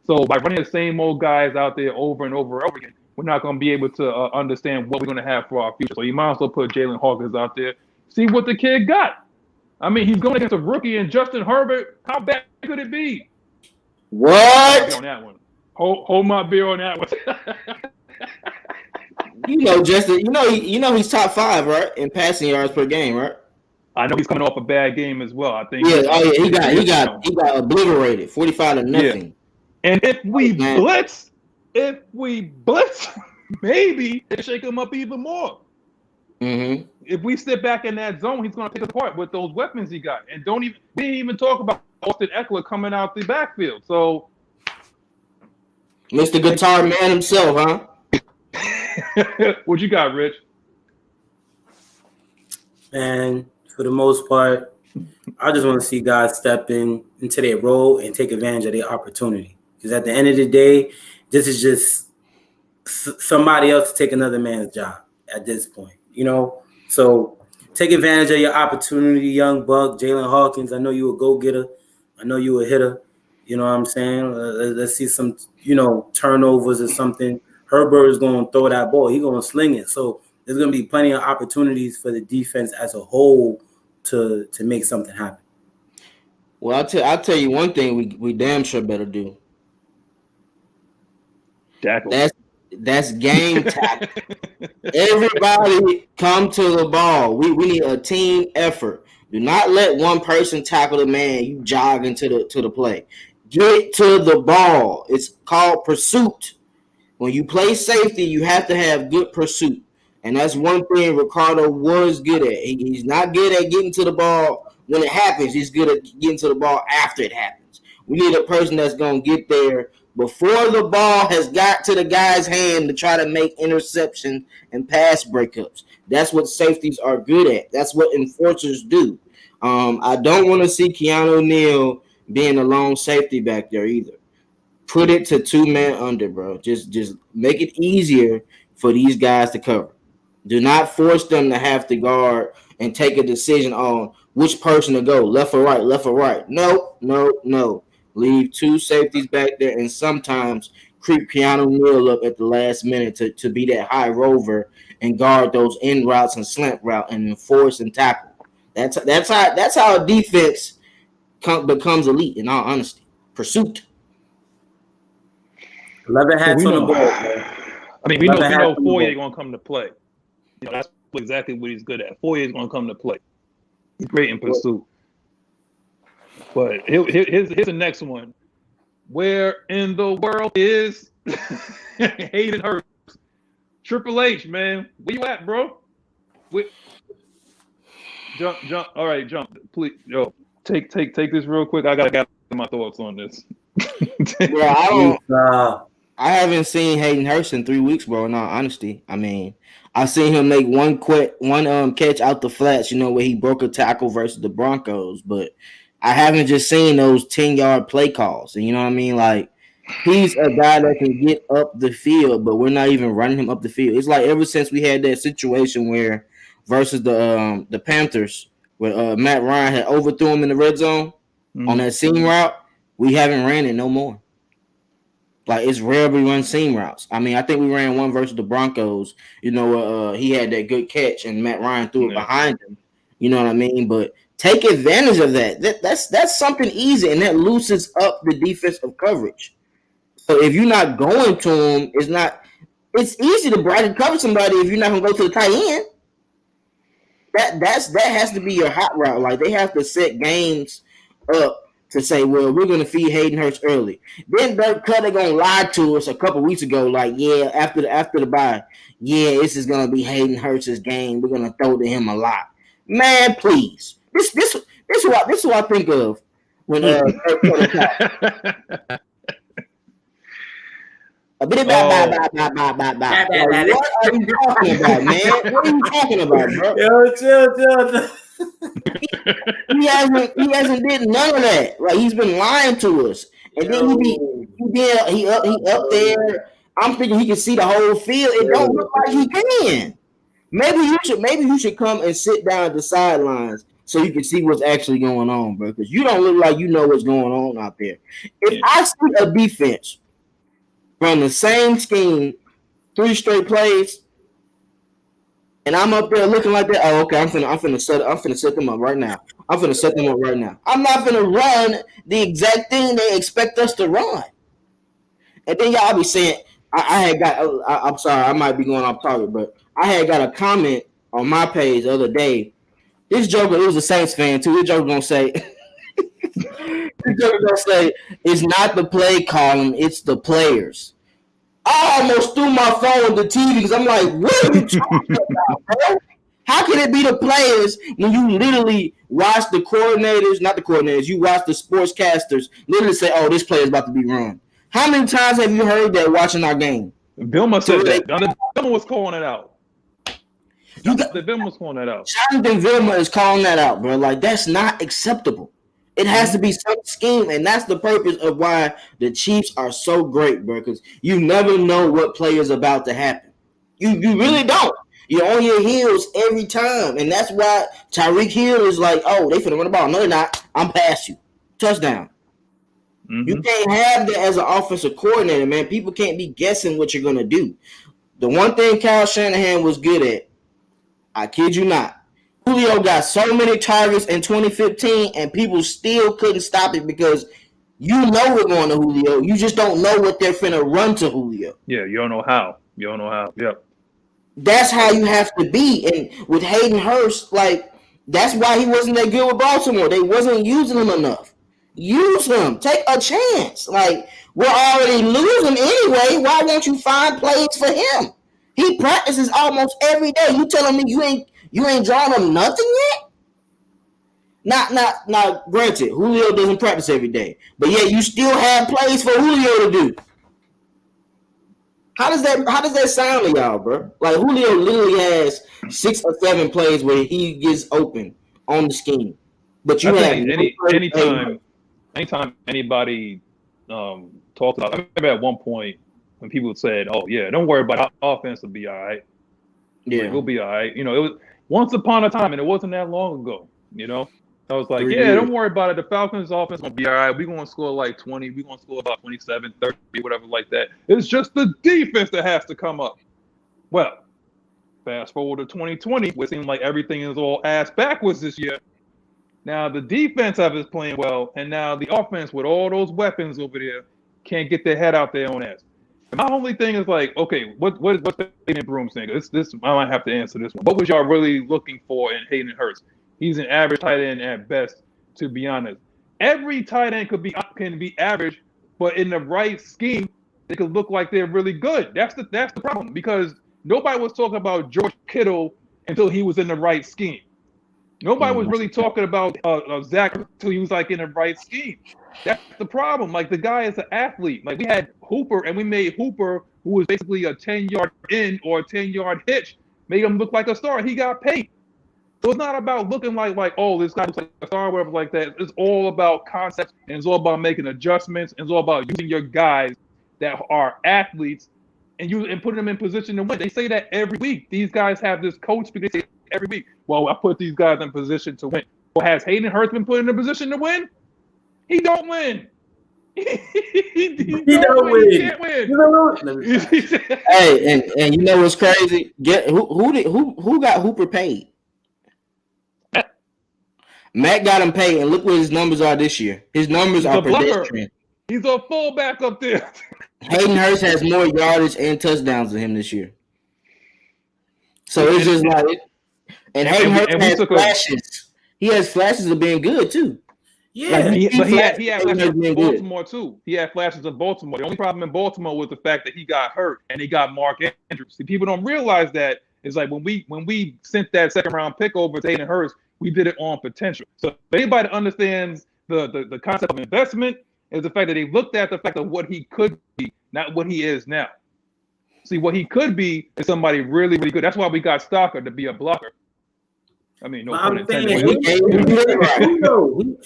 So by running the same old guys out there over and over and over again, we're not going to be able to understand what we're going to have for our future. So you might as well put Jalen Hawkins out there, see what the kid got. I mean, he's going against a rookie and Justin Herbert. How bad could it be? What? On that one. Hold my beer on that one. You know, Justin. You know he's top 5, right, in passing yards per game, right? I know he's coming off a bad game as well. I think. Yeah. Oh yeah. He got obliterated, 45-0. Yeah. And if we blitz, maybe it shake him up even more. Mm-hmm. If we sit back in that zone, he's going to pick us apart with those weapons he got. And we didn't even talk about Austin Eckler coming out the backfield. So, Mr. Guitar Man himself, huh? What you got, Rich? And for the most part, I just want to see guys step into their role and take advantage of their opportunity. Because at the end of the day, this is just somebody else to take another man's job at this point, you know? So take advantage of your opportunity, young buck, Jalen Hawkins. I know you a go-getter. I know you a hitter. You know what I'm saying? Let's see some, you know, turnovers or something. Herbert is going to throw that ball. He's going to sling it. So there's going to be plenty of opportunities for the defense as a whole to make something happen. Well, I'll tell you one thing we damn sure better do. Tackle. That's game tackle. Everybody come to the ball. We need a team effort. Do not let one person tackle the man. You jog into the play. Get to the ball. It's called pursuit. When you play safety, you have to have good pursuit. And that's one thing Ricardo was good at. He's not good at getting to the ball when it happens. He's good at getting to the ball after it happens. We need a person that's going to get there before the ball has got to the guy's hand to try to make interception and pass breakups. That's what safeties are good at. That's what enforcers do. I don't want to see Keanu Neal being a lone safety back there either. Put it to 2-man under, bro. Just make it easier for these guys to cover. Do not force them to have to guard and take a decision on which person to go, left or right, left or right. No. Leave 2 safeties back there and sometimes creep Keanu Neal up at the last minute to be that high rover and guard those in routes and slant route and enforce and tackle. That's how a defense becomes elite, in all honesty. Pursuit. 11 hats on the ball. I mean, we know Foye going to come to play. You know, that's exactly what he's good at. Foye is going to come to play. He's great in pursuit. But here's the next one. Where in the world is Hayden Hurst? Triple H, man. Where you at, bro? Jump. All right, jump. Please, yo, take this real quick. I gotta get my thoughts on this. Yeah, I haven't seen Hayden Hurst in 3 weeks, bro. In all honesty, I mean, I seen him make one catch out the flats, you know, where he broke a tackle versus the Broncos, but I haven't just seen those 10-yard play calls. And you know what I mean? Like, he's a guy that can get up the field, but we're not even running him up the field. It's like ever since we had that situation where versus the Panthers, where Matt Ryan had overthrew him in the red zone on that seam route, we haven't ran it no more. Like, it's rare we run seam routes. I mean, I think we ran one versus the Broncos. You know, he had that good catch, and Matt Ryan threw it behind him. You know what I mean? But take advantage of that. That's something easy, and that loosens up the defensive coverage. So if you're not going to him, it's easy to bracket cover somebody if you're not gonna go to the tight end. That has to be your hot route. Like, they have to set games up to say, well, we're gonna feed Hayden Hurst early. Then they're gonna lie to us a couple weeks ago, like, yeah, after the bye, yeah, this is gonna be Hayden Hurst's game. We're gonna throw to him a lot. Man, please. This is what I think of when what are you talking about, man? What are you talking about, bro? Yo, chill. He hasn't did none of that. Like, he's been lying to us, and then he up there. I'm thinking he can see the whole field. It don't look like he can. Maybe you should come and sit down at the sidelines so you can see what's actually going on, bro. Because you don't look like you know what's going on out there. If I see a defense run the same scheme 3 straight plays, and I'm up there looking like that, oh, okay, I'm finna set them up right now. I'm not gonna run the exact thing they expect us to run. And then y'all be saying, I'm sorry, I might be going off target, but I had got a comment on my page the other day. This joker, it was a Saints fan too. This joker gonna say, it's not the play column, it's the players. I almost threw my phone at the TV because I'm like, what are you talking about, bro? How can it be the players when you literally watch the coordinators, not the coordinators, you watch the sportscasters literally say, oh, this play is about to be run? How many times have you heard that watching our game? Vilma said that. Vilma was calling it out. Vilma was calling that out. Jonathan Vilma is calling that out, bro. Like, that's not acceptable. It has to be some scheme, and that's the purpose of why the Chiefs are so great, bro, because you never know what play is about to happen. You really don't. You're on your heels every time, and that's why Tyreek Hill is like, oh, they finna run the ball. No, they're not. I'm past you. Touchdown. Mm-hmm. You can't have that as an offensive coordinator, man. People can't be guessing what you're going to do. The one thing Kyle Shanahan was good at, I kid you not, Julio got so many targets in 2015, and people still couldn't stop it because you know we're going to Julio. You just don't know what they're finna run to Julio. Yeah, you don't know how. Yep. That's how you have to be. And with Hayden Hurst, like, that's why he wasn't that good with Baltimore. They wasn't using him enough. Use him. Take a chance. Like, we're already losing anyway. Why won't you find plays for him? He practices almost every day. You telling me you ain't drawing him nothing yet? Not granted, Julio doesn't practice every day. But yeah, you still have plays for Julio to do. How does that sound to y'all, bro? Like, Julio literally has 6 or 7 plays where he gets open on the scheme. But you have anytime anybody talks about, I remember at one point when people said, "Oh yeah, don't worry about it. Offense will be all right. Yeah, we'll be all right." You know, it was once upon a time, and it wasn't that long ago. You know, I was like, "Yeah, don't worry about it. The Falcons' offense will be all right. We're gonna score like 20. We're gonna score about 27, 30, whatever like that. It's just the defense that has to come up." Well, fast forward to 2020, where it seems like everything is all ass backwards this year. Now the defense is playing well, and now the offense with all those weapons over there can't get their head out their own ass. And my only thing is like, okay, what's Hayden Broom saying? This I might have to answer this one. What was y'all really looking for in Hayden Hurst? He's an average tight end at best, to be honest. Every tight end can be average, but in the right scheme, they could look like they're really good. That's the problem, because nobody was talking about George Kittle until he was in the right scheme. Nobody was really talking about Zach until he was like in the right scheme. That's the problem. Like, the guy is an athlete. Like, we had Hooper, and we made Hooper, who was basically a 10-yard in or a 10-yard hitch, made him look like a star. He got paid. So it's not about looking like oh, this guy looks like a star or whatever like that. It's all about concepts, and it's all about making adjustments, and it's all about using your guys that are athletes and putting them in position to win. They say that every week. These guys have this coach because they say every week, well, I put these guys in position to win. Well, has Hayden Hurst been put in a position to win? He don't win. He can't win. Hey, and you know what's crazy? Who got Hooper paid? Matt got him paid, and look what his numbers are this year. His numbers are pedestrian. He's a fullback up there. Hayden Hurst has more yardage and touchdowns than him this year. So it's just like, and Hayden Hurst has flashes. He has flashes of being good too. Yeah, like, he had flashes in Baltimore too. He had flashes in Baltimore. The only problem in Baltimore was the fact that he got hurt and he got Mark Andrews. See, people don't realize that. It's like when we sent that second round pick over to Hayden Hurst, we did it on potential. So if anybody understands the concept of investment, is the fact that they looked at the fact of what he could be, not what he is now. See, what he could be is somebody really, really good. That's why we got Stalker to be a blocker. I mean, no pun intended.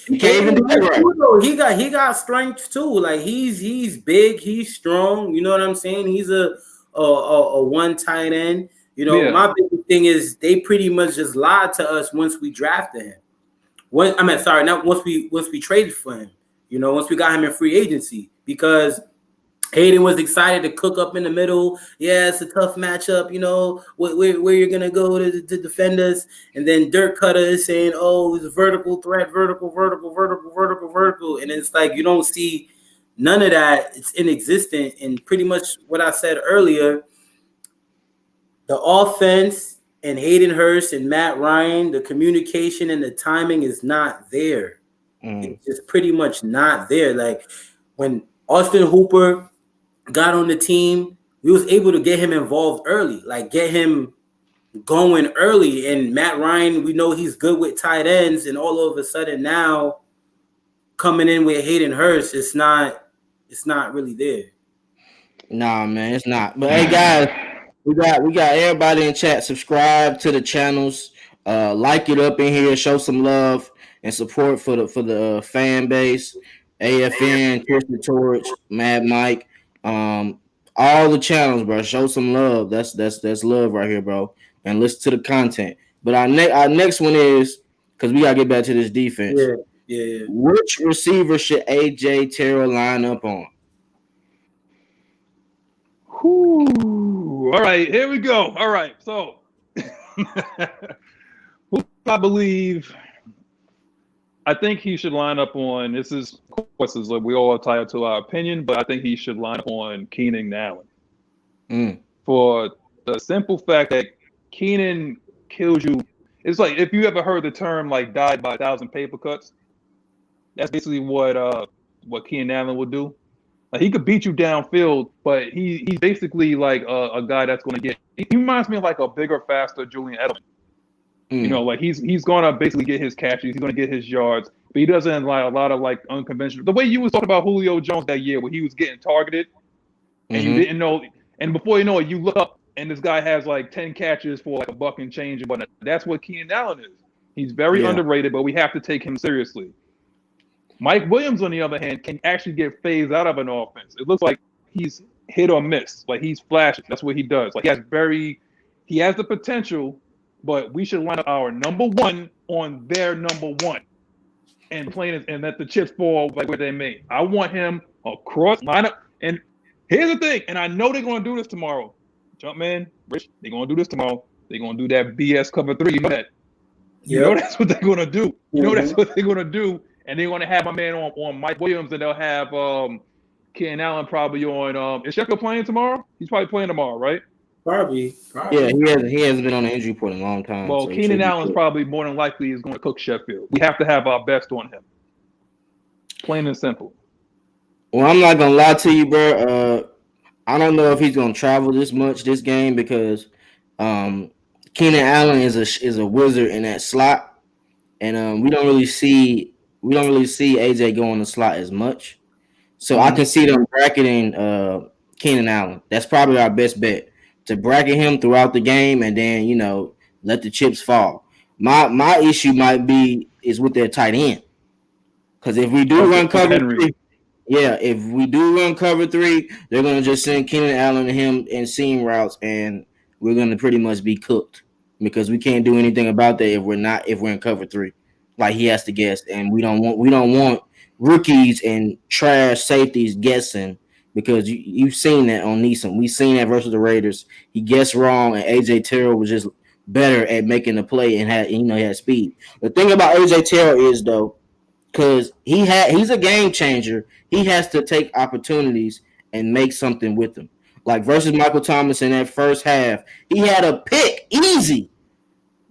He got strength too. Like he's big, he's strong. You know what I'm saying? He's a one tight end. You know, my big thing is they pretty much just lied to us once we drafted him. Not once we traded for him. You know, once we got him in free agency, because Hayden was excited to cook up in the middle. Yeah, it's a tough matchup, you know, where you're going to go to defend us. And then Dirk Cutter is saying, oh, it's a vertical threat, vertical. And it's like you don't see none of that. It's inexistent. And pretty much what I said earlier, the offense and Hayden Hurst and Matt Ryan, the communication and the timing is not there. It's just pretty much not there. Like when Austin Hooper got on the team, we was able to get him involved early, like get him going early. And Matt Ryan, we know he's good with tight ends, and all of a sudden now coming in with Hayden Hurst, it's not really there. Nah, man, it's not. But hey, guys, we got everybody in chat. Subscribe to the channels, like it up in here, show some love and support for the fan base. AFN, Christian Torch, Mad Mike, all the channels, bro. Show some love. That's love right here, bro. And listen to the content. But our next one is, because we gotta get back to this defense. Yeah. Which receiver should AJ Terrell line up on? All right, here we go. All right, so who I think he should line up on. This is, of course, like we all entitled to our opinion, but I think he should line up on Keenan Allen for the simple fact that Keenan kills you. It's like if you ever heard the term like "died by 1,000 paper cuts." That's basically what Keenan Allen will do. Like he could beat you downfield, but he's basically like a guy that's going to get. He reminds me of like a bigger, faster Julian Edelman. You know, like he's gonna basically get his catches, he's gonna get his yards, but he doesn't like a lot of like unconventional. The way you was talking about Julio Jones that year, where he was getting targeted, and you didn't know, and before you know it, you look up and this guy has like 10 catches for like $1 and change, but that's what Keenan Allen is. He's very underrated, but we have to take him seriously. Mike Williams, on the other hand, can actually get phased out of an offense. It looks like he's hit or miss, like he's flashes. That's what he does. Like he has the potential. But we should line up our number one on their number one and let the chips fall like where they may. I want him across lineup. And here's the thing, and I know they're going to do this tomorrow. Jumpman, Rich, they're going to do this tomorrow. They're going to do that BS cover 3. You know that. You know that's what they're going to do. You know that's what they're going to do. And they're going to have my man on Mike Williams, and they'll have Keenan Allen probably on. Is Sheffield playing tomorrow? He's probably playing tomorrow, right? Probably. Yeah, he hasn't been on the injury report in a long time. Well, so Keenan Allen's probably more than likely is going to cook Sheffield. We have to have our best on him. Plain and simple. Well, I'm not gonna lie to you, bro. I don't know if he's gonna travel this much this game because Keenan Allen is a wizard in that slot, and we don't really see AJ go in the slot as much. So I can see them bracketing Keenan Allen. That's probably our best bet, to bracket him throughout the game and then, you know, let the chips fall. My issue is with their tight end. Because if we do run cover 3, if we do run cover 3, they're going to just send Keenan Allen to him in seam routes, and we're going to pretty much be cooked because we can't do anything about that if we're in cover 3. Like he has to guess, and we don't want rookies and trash safeties guessing because you've seen that on Neeson. We've seen that versus the Raiders. He guessed wrong, and AJ Terrell was just better at making the play and he had speed. The thing about AJ Terrell is though, because he's a game changer. He has to take opportunities and make something with them. Like versus Michael Thomas in that first half, he had a pick, easy,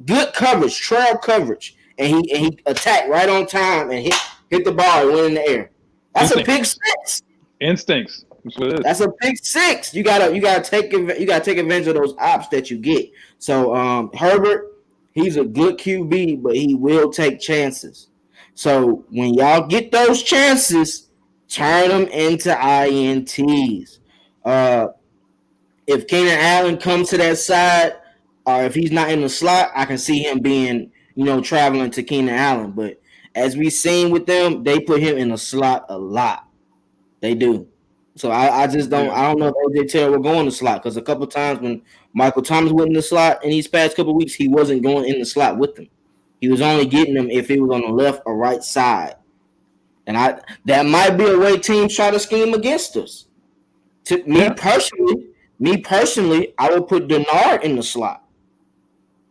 good coverage, trail coverage, and he attacked right on time and hit the ball and went in the air. That's a pick six. Instincts. That's a pick six. You gotta take advantage of those ops that you get. So Herbert, he's a good QB, but he will take chances. So when y'all get those chances, turn them into INTs. If Keenan Allen comes to that side, or if he's not in the slot, I can see him being, traveling to Keenan Allen. But as we've seen with them, they put him in the slot a lot. They do. So I just don't. I don't know if AJ Terrell will go in the slot because a couple times when Michael Thomas went in the slot in these past couple weeks, he wasn't going in the slot with them. He was only getting them if he was on the left or right side. And that might be a way teams try to scheme against us. Me personally, I would put Denard in the slot.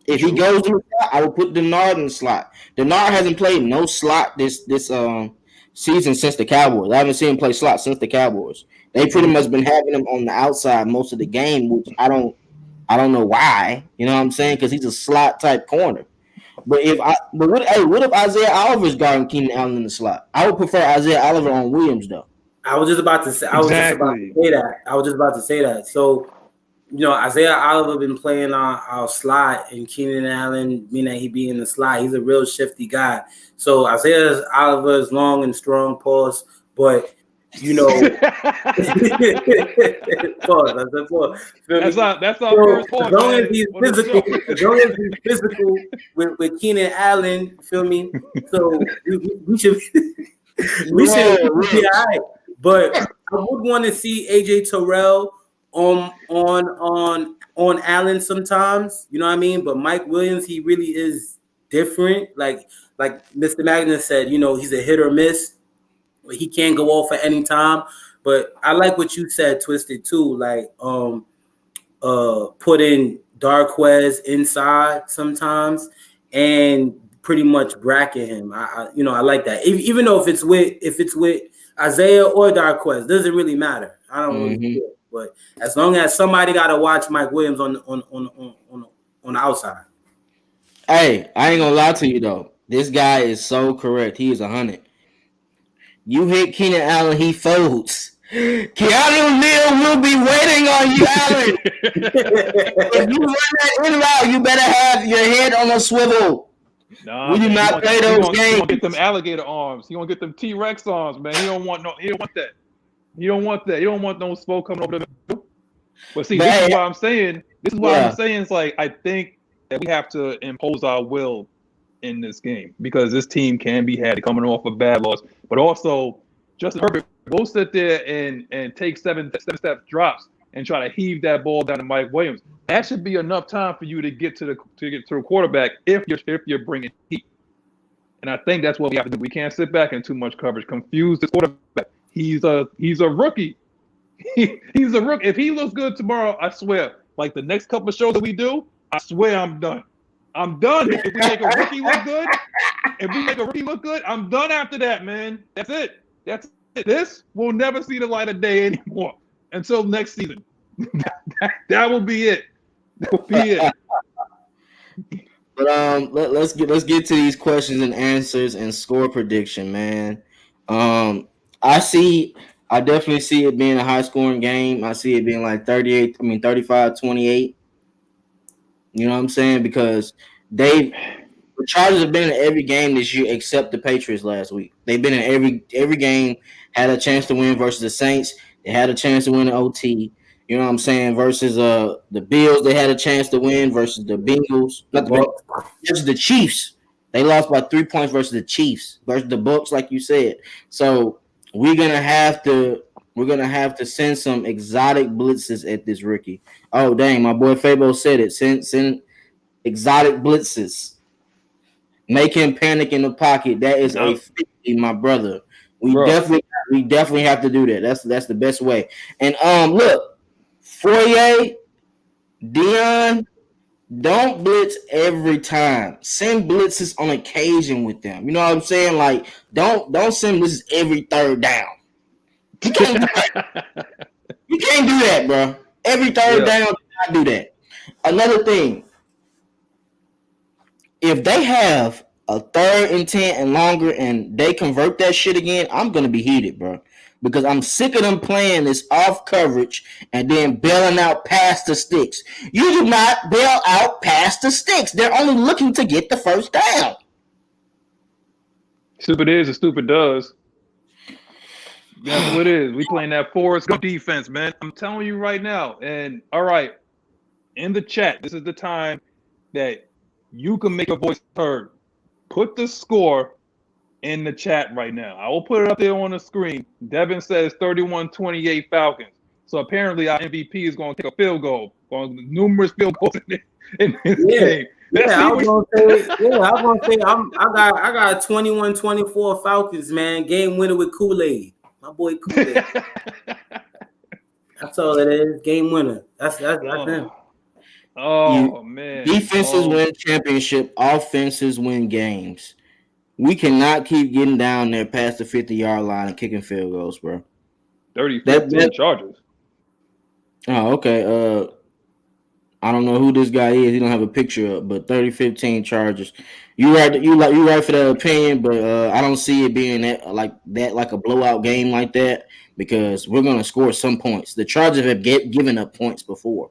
If he goes in the slot, I would put Denard in the slot. Denard hasn't played no slot this season since the Cowboys. I haven't seen him play slot since the Cowboys. They pretty much been having him on the outside most of the game, which I don't know why. You know what I'm saying? Because he's a slot type corner. But what if Isaiah Oliver's guarding Keenan Allen in the slot? I would prefer Isaiah Oliver on Williams though. I was just about to say that. So, Isaiah Oliver been playing on our slot, and Keenan Allen, meaning he be in the slot. He's a real shifty guy. So Isaiah Oliver is long and strong, pause, but pause. That's our first pause. As long as he's physical with Keenan Allen, feel me? So we should be all right. But I would want to see AJ Terrell on Allen sometimes. You know what I mean? But Mike Williams, he really is different. Like Mr. Magnus said, he's a hit or miss. He can't go off at any time. But I like what you said, Twisted, too. Like put in Darquez inside sometimes and pretty much bracket him. I like that. Even though if it's with Isaiah or Darquez, doesn't really matter. I don't really care. But as long as somebody got to watch Mike Williams on the outside. Hey, I ain't gonna lie to you though. This guy is so correct. He is 100. You hit Keenan Allen, he folds. Keanu Neal will be waiting on you, Allen. If you run that in route, you better have your head on a swivel. We do not play those games. He gonna get them alligator arms. He gonna get them T-Rex arms, man. He don't want that. You don't want that. You don't want no smoke coming over the middle. But see, this is why I'm saying. It's like I think that we have to impose our will in this game because this team can be had coming off a bad loss, but also Justin Herbert go sit there and take seven step drops and try to heave that ball down to Mike Williams. That should be enough time for you to get to the quarterback if you're bringing heat. And I think that's what we have to do. We can't sit back in too much coverage. Confuse the quarterback. He's a rookie. He's a rookie. If he looks good tomorrow, I swear, like the next couple of shows that we do, I swear I'm done. I'm done. If we make a rookie look good, I'm done after that, man. That's it. This will never see the light of day anymore until next season. That will be it. That will be it. But let's get to these questions and answers and score prediction, man. I definitely see it being a high scoring game. I see it being like 35-28. You know what I'm saying? Because the Chargers have been in every game this year except the Patriots last week. They've been in every game, had a chance to win versus the Saints. They had a chance to win the OT. You know what I'm saying? Versus the Bills, they had a chance to win versus the Bengals. Versus the Chiefs. They lost by 3 points versus the Chiefs. Versus the Bucs, like you said. So we're gonna have to send some exotic blitzes at this rookie. Oh dang, my boy Fabo said it. Send exotic blitzes. Make him panic in the pocket. That is a 50, my brother. We definitely have to do that. That's the best way. And look, Fourier, Dion, don't blitz every time. Send blitzes on occasion with them. You know what I'm saying? Like, don't send blitzes every third down. You can't do that. You can't do that, bro. Every third down, do not do that. Another thing, if they have a 3rd and 10 and longer and they convert that shit again, I'm going to be heated, bro. Because I'm sick of them playing this off coverage and then bailing out past the sticks. You do not bail out past the sticks. They're only looking to get the first down. Stupid is and stupid does. That's what it is. We playing that Forrest Gump defense, man. I'm telling you right now. And all right, in the chat, this is the time that you can make your voice heard. Put the score in the chat right now. I will put it up there on the screen. Devin says 31-28 Falcons. So apparently our MVP is going to take a field goal. Going numerous field goals in this game. I was gonna say I got 21-24 Falcons, man. Game winner with Kool-Aid. My boy Kool-Aid. That's all it is. Game winner. That's him. Man. Defenses win championship, offenses win games. We cannot keep getting down there past the 50-yard line and kicking field goals, bro. 30-15 Chargers. Oh, okay. I don't know who this guy is. He don't have a picture up, but 30-15 Chargers. You right for that opinion, but I don't see it being like a blowout game like that because we're gonna score some points. The Chargers have given up points before.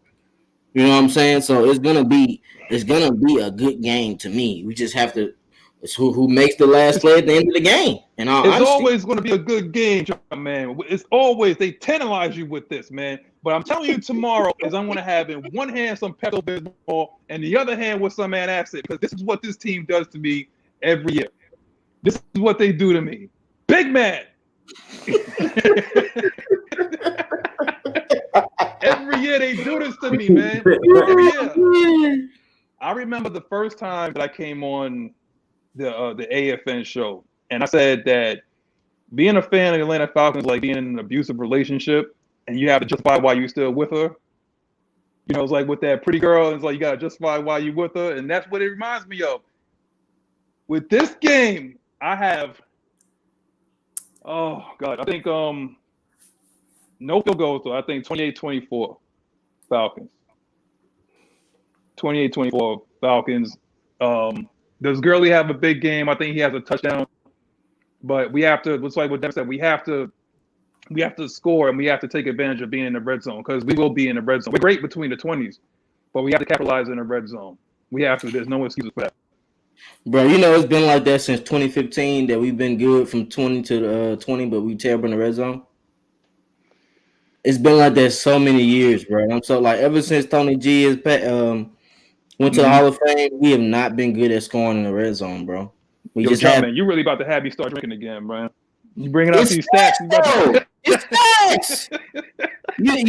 You know what I'm saying? So it's gonna be a good game to me. We just have to. It's who makes the last play at the end of the game. And it's always going to be a good game, man. It's always they tantalize you with this, man. But I'm telling you, tomorrow is I'm going to have in one hand some Pepto-Bismol and the other hand with some antacid because this is what this team does to me every year. This is what they do to me. Big man. Every year they do this to me, man. Every year. I remember the first time that I came on the AFN show, and I said that being a fan of the Atlanta Falcons is like being in an abusive relationship, and you have to justify why you're still with her. You know, it's like with that pretty girl, it's like you got to justify why you're with her, and that's what it reminds me of. With this game, I have, oh, God, I think no field goals, though. I think 28-24 Falcons. 28-24 Falcons. Does Gurley have a big game? I think he has a touchdown. But we have to, it's like what Devin said, we have to score and we have to take advantage of being in the red zone because we will be in the red zone. We're great between the 20s, but we have to capitalize in the red zone. We have to. There's no excuses for that. Bro, you know, it's been like that since 2015 that we've been good from 20 to 20, but we terrible in the red zone. It's been like that so many years, bro. I'm so like ever since Tony G has went to the Hall of Fame, we have not been good at scoring in the red zone, bro. We just have. Man, you really about to have me start drinking again, bro. You bringing out these stats? It's stats. You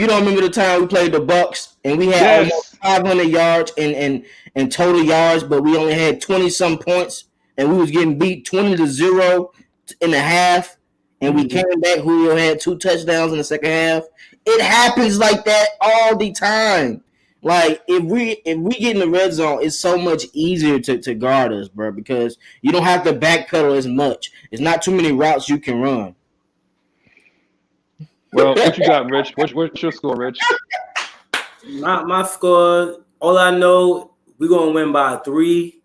don't remember the time we played the Bucks and we had almost 500 yards and total yards, but we only had 20-some points and we was getting beat 20-0 in the half, and we came back. Julio had 2 touchdowns in the second half. It happens like that all the time. Like if we get in the red zone, it's so much easier to guard us, bro, because you don't have to backpedal as much. It's not too many routes you can run. Well, what you got, Rich? What's your score, Rich? My score, all I know, we're gonna win by 3.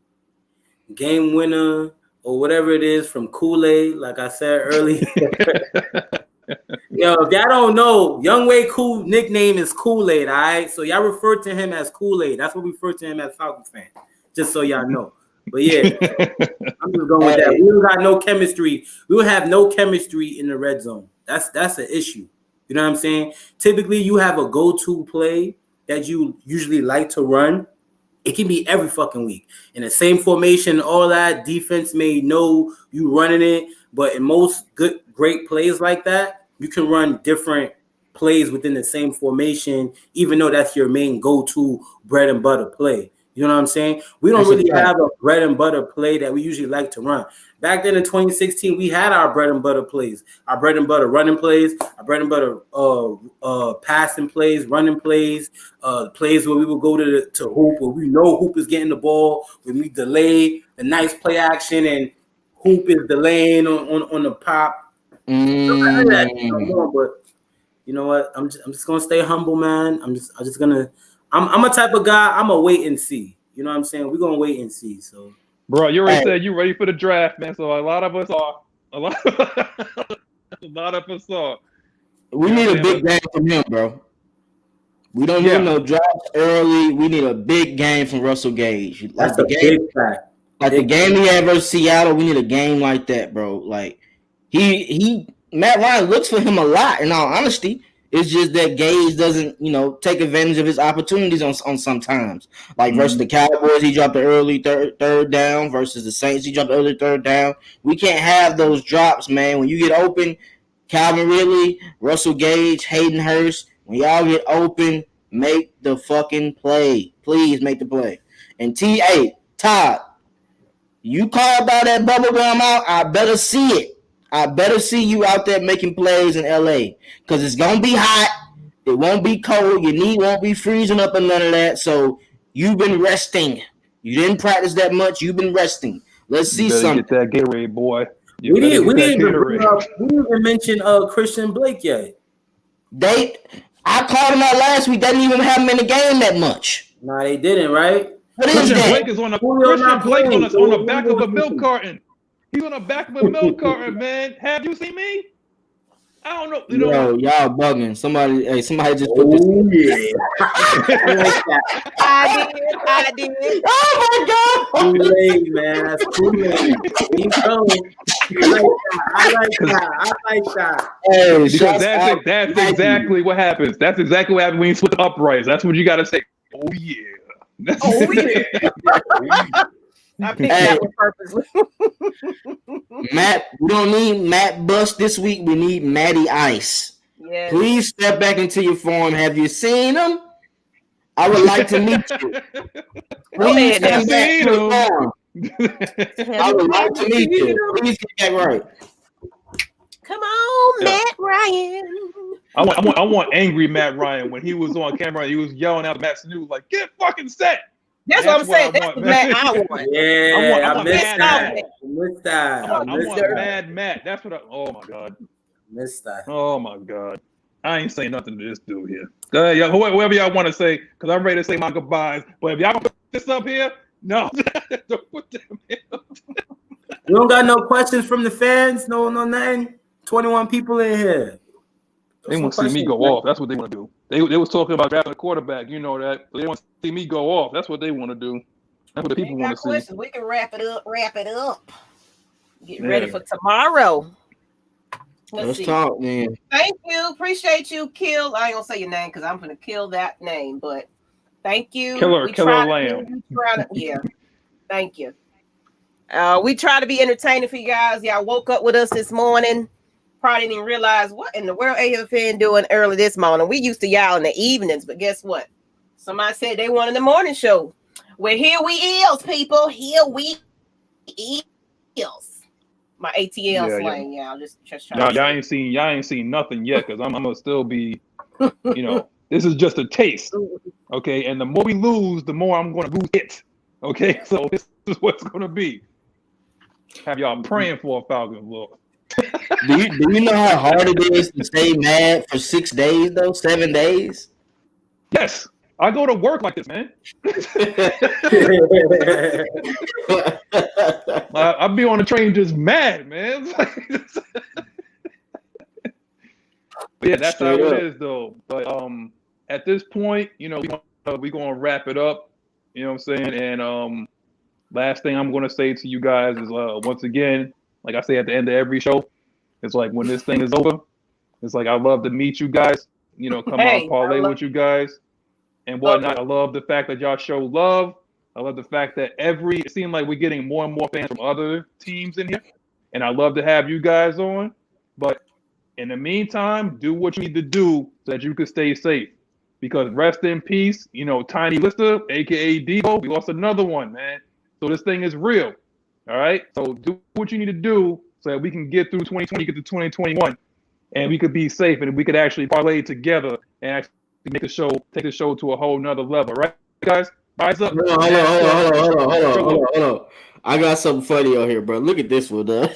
Game winner or whatever it is from Kool-Aid, like I said earlier. Yo, if y'all don't know, Youngway Cool nickname is Kool-Aid, all right? So y'all refer to him as Kool-Aid. That's what we refer to him as Falcons fan, just so y'all know. But yeah, I'm just going with that. We don't got no chemistry. We will have no chemistry in the red zone. That's an issue. You know what I'm saying? Typically, you have a go-to play that you usually like to run. It can be every fucking week. In the same formation, all that, defense may know you running it. But in most great plays like that, you can run different plays within the same formation, even though that's your main go-to bread and butter play. You know what I'm saying? We don't really have a bread and butter play that we usually like to run. Back then in 2016, we had our bread and butter plays, our bread and butter running plays, our bread and butter passing plays, running plays, plays where we would go to Hoop, where we know Hoop is getting the ball, when we delay the nice play action and Hoop is delaying on the pop. But you know what? I'm just gonna stay humble, man. I'm a type of guy. I'm a wait and see. You know what I'm saying? We're gonna wait and see. So, bro, you already said you ready for the draft, man. So a lot of us are. A lot of us are. We need a big game from him, bro. We don't need no drops early. We need a big game from Russell Gage. That's a big fact. Like the game he had versus Seattle, we need a game like that, bro. Like Matt Ryan looks for him a lot. In all honesty, it's just that Gage doesn't, take advantage of his opportunities on sometimes. Like versus the Cowboys, he dropped the early third down. Versus the Saints, he dropped the early third down. We can't have those drops, man. When you get open, Calvin Ridley, Russell Gage, Hayden Hurst, when y'all get open, make the fucking play. Please make the play. And Todd, you called all that bubblegum out. I better see it. I better see you out there making plays in LA because it's going to be hot. It won't be cold. Your knee won't be freezing up and none of that. So you've been resting. You didn't practice that much. You've been resting. Let's see something. Get that Gatorade, boy. We didn't even mention Christian Blake yet. I called him out last week. They didn't even have him in the game that much. No, they didn't, right? Christian Blake is on the back of a milk carton. He's on the back of a milk carton, man. Have you seen me? I don't know. Y'all bugging. Somebody just put this. I did. Oh my God! Too late, man. That's too late. I like that. Hey, because that's exactly what happens. That's exactly what happens when you switch the uprights. That's what you got to say. Oh yeah. I picked that one purposely. Matt, we don't need Matt Bust this week. We need Matty Ice. Yes. Please step back into your form. Have you seen him? I would like to meet you. Please step back into your form. I would like to meet you. Please get that right. Come on, Matt Ryan. I want angry Matt Ryan. When he was on camera, he was yelling out Matt Snoop like, "Get fucking set." That's what I'm saying. That's the Matt I want. Yeah, I missed that. I want Mad Matt. That's what oh my God. Missed that. Oh my God. I ain't saying nothing to this dude here. Whoever y'all want to say, because I'm ready to say my goodbyes. But if y'all gonna put this up here, no. Don't put them here. You don't got no questions from the fans? No nothing? 21 people in here. They want to see me go off. That's what they want to do. They was talking about drafting a quarterback. You know that. They want to see me go off. That's what they want to do. That's what the people want to see. We can wrap it up. Get ready for tomorrow. Let's talk, man. Thank you. Appreciate you, Kill. I ain't gonna say your name because I'm gonna kill that name, but thank you. Killer Lamb. Yeah. Thank you. We try to be entertaining for you guys. Y'all woke up with us this morning. Probably didn't even realize what in the world AFN doing early this morning. We used to y'all in the evenings, but guess what? Somebody said they wanted the morning show. Well, here we is, people. Here we is. My ATL slang, y'all. Just trying. Y'all ain't seen nothing yet, because I'm gonna still be, this is just a taste. Okay, and the more we lose, the more I'm gonna lose it. Okay, so this is what's gonna be. Have y'all praying for a Falcons look. Do you know how hard it is to stay mad for 6 days though? 7 days? Yes. I go to work like this, man. I'll be on the train just mad, man. Yeah, that's how it is though. But at this point, we're gonna wrap it up. You know what I'm saying? And last thing I'm gonna say to you guys is once again, like I say at the end of every show, it's like when this thing is over, it's like I love to meet you guys, come out parlay with you guys and whatnot. I love the fact that y'all show love. I love the fact that it seems like we're getting more and more fans from other teams in here. And I love to have you guys on. But in the meantime, do what you need to do so that you can stay safe. because rest in peace, Tiny Lister, aka Debo, we lost another one, man. So this thing is real. All right. So do what you need to do so that we can get through 2020, get to 2021, and we could be safe and we could actually parlay together and actually take the show to a whole nother level. Right, guys? Rise up. Hold on. I got something funny on here, bro. Look at this one, though.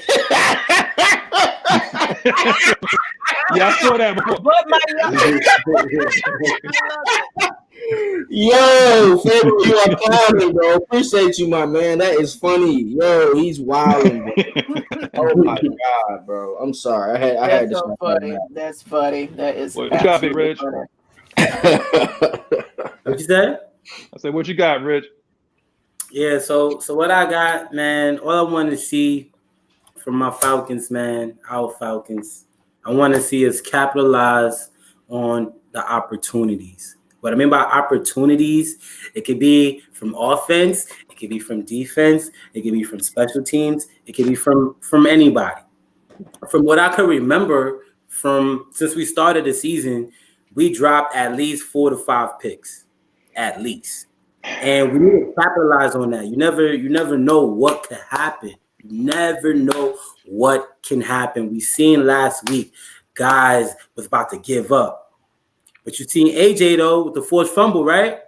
Yeah, I saw that before. Yo, you are calling, bro. Appreciate you, my man. That is funny. Yo, he's wilding, bro. Oh my god, bro. I'm sorry. I had to. So funny. That's funny. That is. What you got, Big Rich? What you said? I said, what you got, Rich? Yeah, so what I got, man, all I want to see from my Falcons, man, our Falcons, I want to see us capitalize on the opportunities. What I mean by opportunities, it could be from offense, it could be from defense, it could be from special teams, it could be from anybody. From what I can remember since we started the season, we dropped at least 4 to 5 picks, at least. And we need to capitalize on that. You never know what could happen. You never know what can happen. We seen last week guys was about to give up. But you seen AJ though with the forced fumble, right?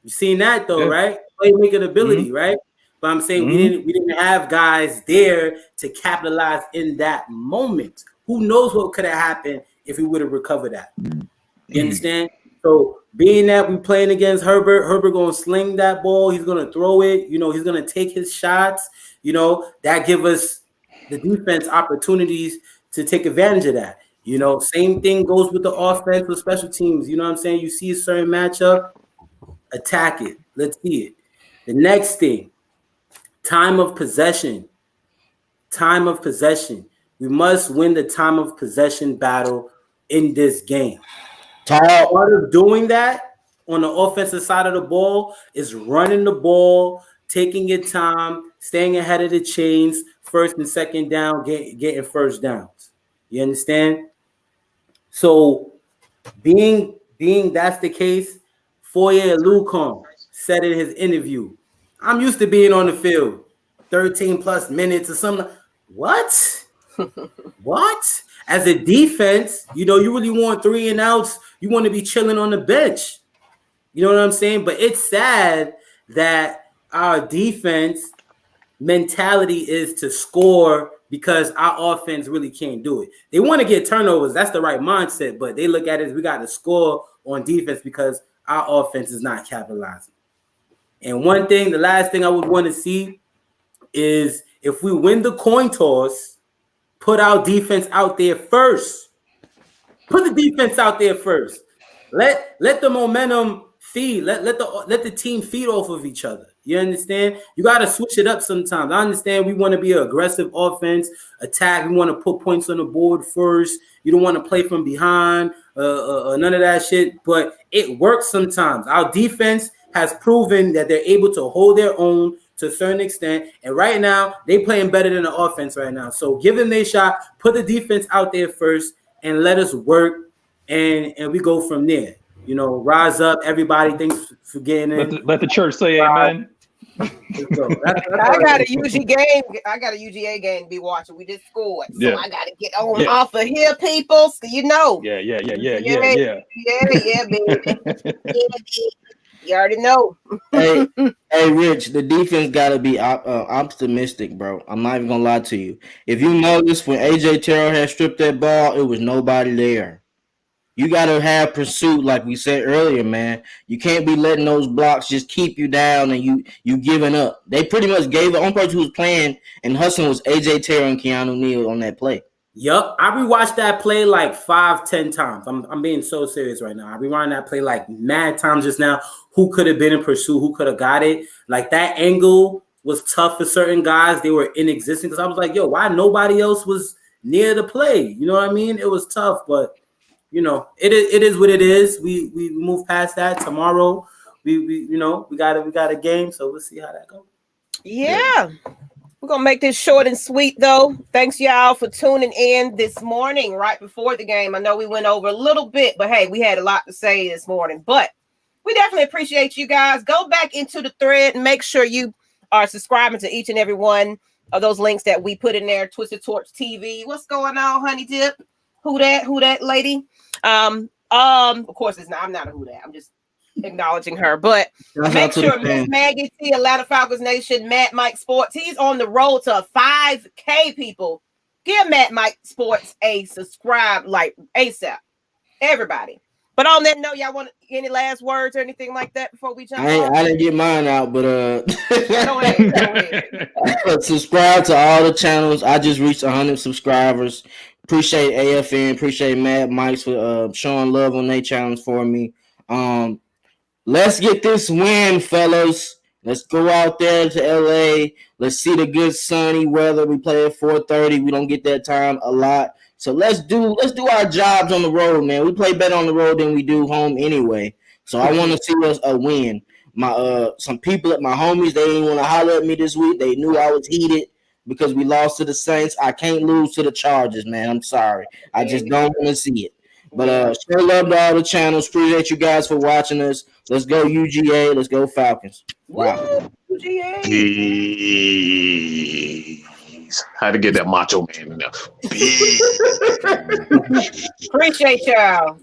You seen that though, right? Playmaking ability, right? But I'm saying we didn't have guys there to capitalize in that moment. Who knows what could have happened if we would have recovered that? You understand? So being that we playing against Herbert gonna sling that ball, he's gonna throw it, he's gonna take his shots, that give us the defense opportunities to take advantage of that. Same thing goes with the offense with special teams. You know what I'm saying? You see a certain matchup, attack it. Let's see it. The next thing, time of possession. Time of possession. We must win the time of possession battle in this game. Part of doing that on the offensive side of the ball is running the ball, taking your time, staying ahead of the chains, first and second down, getting first downs. You understand? So being that's the case, Foye Lucon said in his interview, I'm used to being on the field 13 plus minutes or something. What? What? As a defense, you really want 3 and outs. You want to be chilling on the bench. You know what I'm saying? But it's sad that our defense mentality is to score because our offense really can't do it. They want to get turnovers. That's the right mindset. But they look at it as we got to score on defense because our offense is not capitalizing. And the last thing I would want to see is if we win the coin toss, put our defense out there first. Put the defense out there first. Let the momentum feed. Let the team feed off of each other. You understand? You got to switch it up sometimes. I understand we want to be an aggressive offense, attack. We want to put points on the board first. You don't want to play from behind, none of that shit. But it works sometimes. Our defense has proven that they're able to hold their own to a certain extent. And right now, they playing better than the offense right now. So give them their shot. Put the defense out there first and let us work. And we go from there. Rise up. Everybody, thanks for getting in. Let the church say amen. I got a UG game. I got a UGA game to be watching. We just scored, so I got to get on off of here, people. So Yeah, baby. You already know. hey, Rich, the defense got to be optimistic, bro. I'm not even gonna lie to you. If you notice, when AJ Terrell had stripped that ball, it was nobody there. You got to have pursuit, like we said earlier, man. You can't be letting those blocks just keep you down and you giving up. They pretty much gave the only person who was playing and hustling was AJ Terrell and Keanu Neal on that play. Yup. I rewatched that play like 5-10 times. I'm being so serious right now. I rewinded that play like mad times just now. Who could have been in pursuit? Who could have got it? Like that angle was tough for certain guys. They were inexistent because I was like, yo, why nobody else was near the play? You know what I mean? It was tough, but it is what it is. We move past that. Tomorrow, we got a game, so we'll see how that goes. Yeah. We're going to make this short and sweet, though. Thanks, y'all, for tuning in this morning right before the game. I know we went over a little bit, but hey, we had a lot to say this morning. But we definitely appreciate you guys. Go back into the thread and make sure you are subscribing to each and every one of those links that we put in there. Twisted Torch TV. What's going on, Honey Dip? Who that lady? Of course, it's not. I'm not a who that. I'm just acknowledging her. But make sure Ms Maggie T, Atlanta Falcons Nation, Matt Mike Sports. He's on the road to 5K. People, give Matt Mike Sports a subscribe like ASAP. Everybody. But on that note, y'all want any last words or anything like that before we jump off? I didn't get mine out, but Go ahead. Subscribe to all the channels. I just reached 100 subscribers. Appreciate AFN. Appreciate Mad Mike's for showing love on their channels for me. Let's get this win, fellas. Let's go out there to LA. Let's see the good sunny weather. We play at 4:30. We don't get that time a lot. So let's do our jobs on the road, man. We play better on the road than we do home anyway. So I want to see us a win. My some people at my homies, they didn't want to holler at me this week. They knew I was heated because we lost to the Saints. I can't lose to the Chargers, man. I'm sorry. I just don't want to see it. But show love to all the channels. Appreciate you guys for watching us. Let's go UGA. Let's go Falcons. Wow. UGA. Peace. How to get that macho man in there. Appreciate y'all.